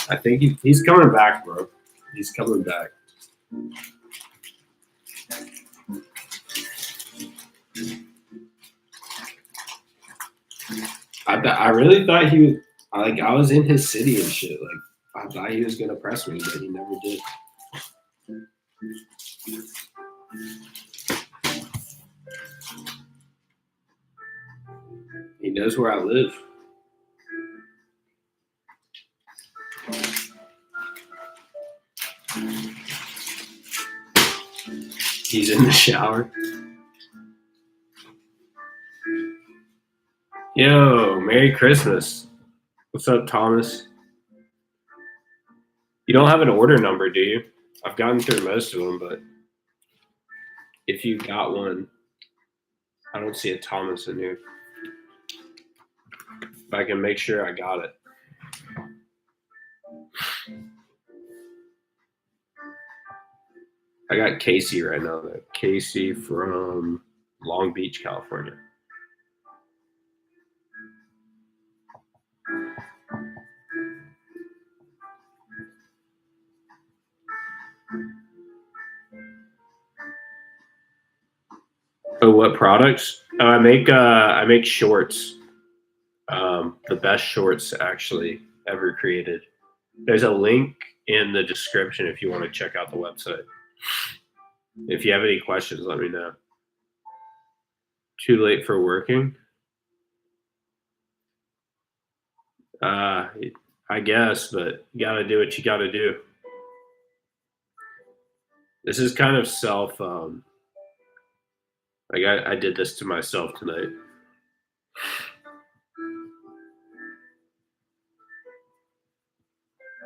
I think he's coming back, bro. He's coming back. I really thought he was like I was in his city and shit. Like I thought he was gonna press me, but he never did. He knows where I live. He's in the shower. Yo, Merry Christmas. What's up, Thomas? You don't have an order number, do you? I've gotten through most of them, but if you got one, I don't see a Thomas in here. If I can make sure I got it. I got Casey right now. Casey from Long Beach, California. Oh, what products? Oh, I make shorts. The best shorts actually ever created. There's a link in the description if you want to check out the website. If you have any questions, let me know. Too late for working? I guess, but you gotta do what you gotta do. This is kind of self, like I did this to myself tonight.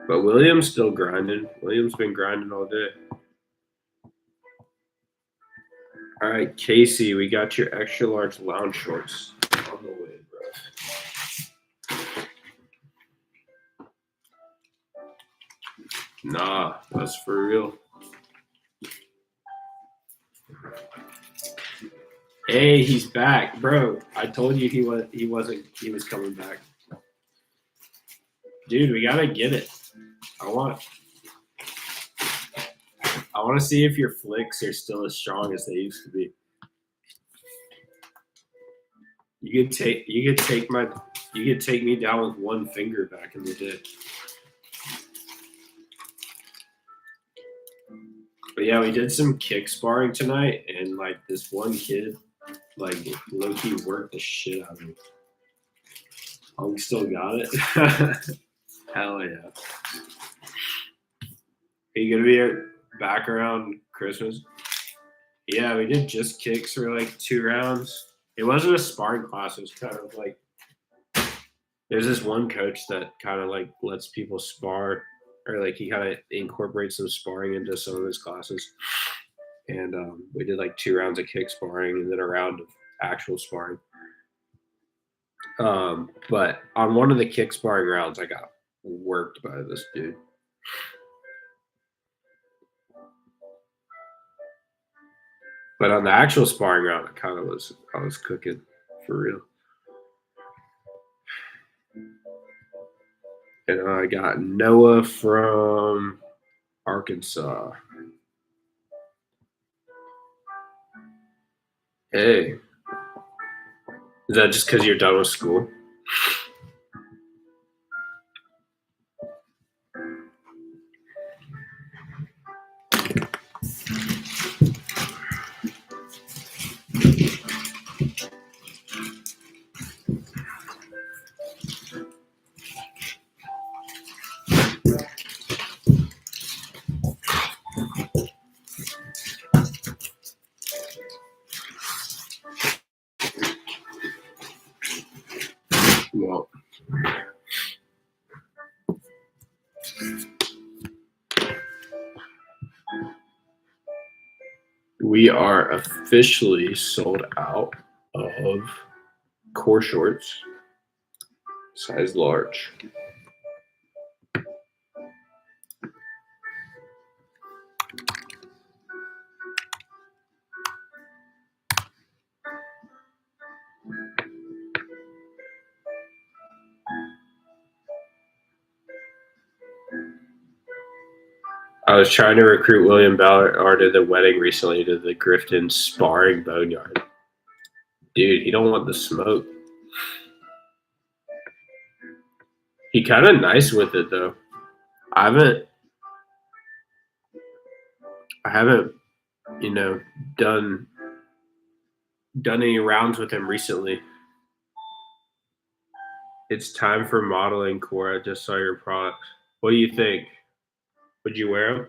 But William's still grinding. William's been grinding all day. All right, Casey, we got your extra large lounge shorts on the way, bro. Nah, that's for real. Hey, he's back, bro. I told you he was coming back. Dude, we gotta get it. I want to see if your flicks are still as strong as they used to be. You could take me down with one finger back in the day. But yeah, we did some kick sparring tonight, and like this one kid, like low-key worked the shit out of me. Oh, we still got it. Hell yeah. Are you gonna be back around Christmas? Yeah, we did just kicks for like 2 rounds. It wasn't a sparring class. It was kind of like there's this one coach that kind of like lets people spar, or like he kind of incorporates some sparring into some of his classes. And we did like 2 rounds of kick sparring and then a round of actual sparring. But on one of the kick sparring rounds, I got worked by this dude. But on the actual sparring round, I was cooking for real. And I got Noah from Arkansas. Hey. Is that just because you're done with school? We are officially sold out of core shorts, size large. I was trying to recruit William Ballard to the wedding recently to the Grifton Sparring Boneyard. Dude, he don't want the smoke. He kind of nice with it though. I haven't, done any rounds with him recently. It's time for modeling, Cora. I just saw your products. What do you think? Would you wear them?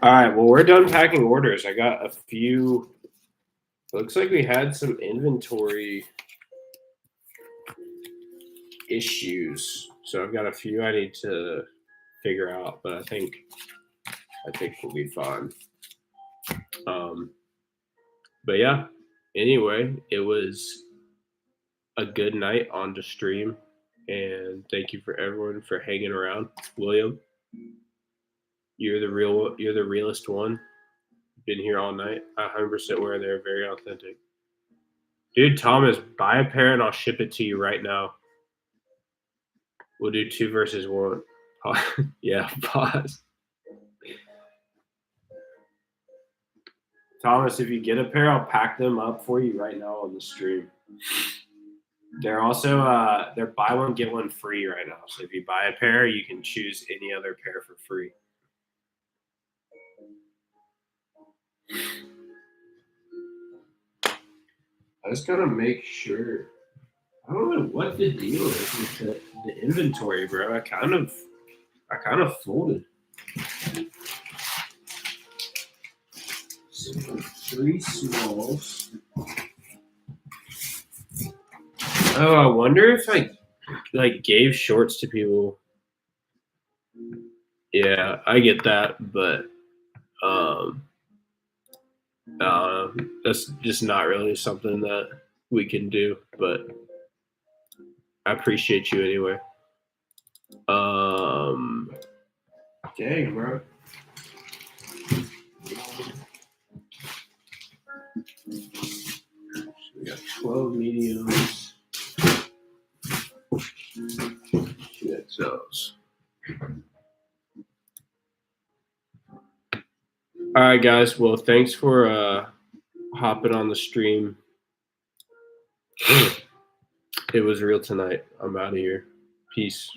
All right, well, we're done packing orders. I got a few. Looks like we had some inventory issues. So I've got a few I need to figure out, but I think we'll be fine. But yeah, anyway, it was a good night on the stream, and thank you for everyone for hanging around. William, you're the realest one. Been here all night. 100% where they're very authentic. Dude, Thomas, buy a pair and I'll ship it to you right now. We'll do 2 versus 1. Yeah, pause. Thomas, if you get a pair, I'll pack them up for you right now on the stream. They're also they're buy one get one free right now. So if you buy a pair, you can choose any other pair for free. I just gotta make sure. I don't know what the deal is with the inventory, bro. I kind of folded. 3 smalls. Oh, I wonder if I gave shorts to people. Yeah, I get that, but that's just not really something that we can do. But I appreciate you anyway. Dang, bro. So we got 12 mediums, 2 XLs. All right, guys. Well, thanks for hopping on the stream. It was real tonight. I'm out of here. Peace.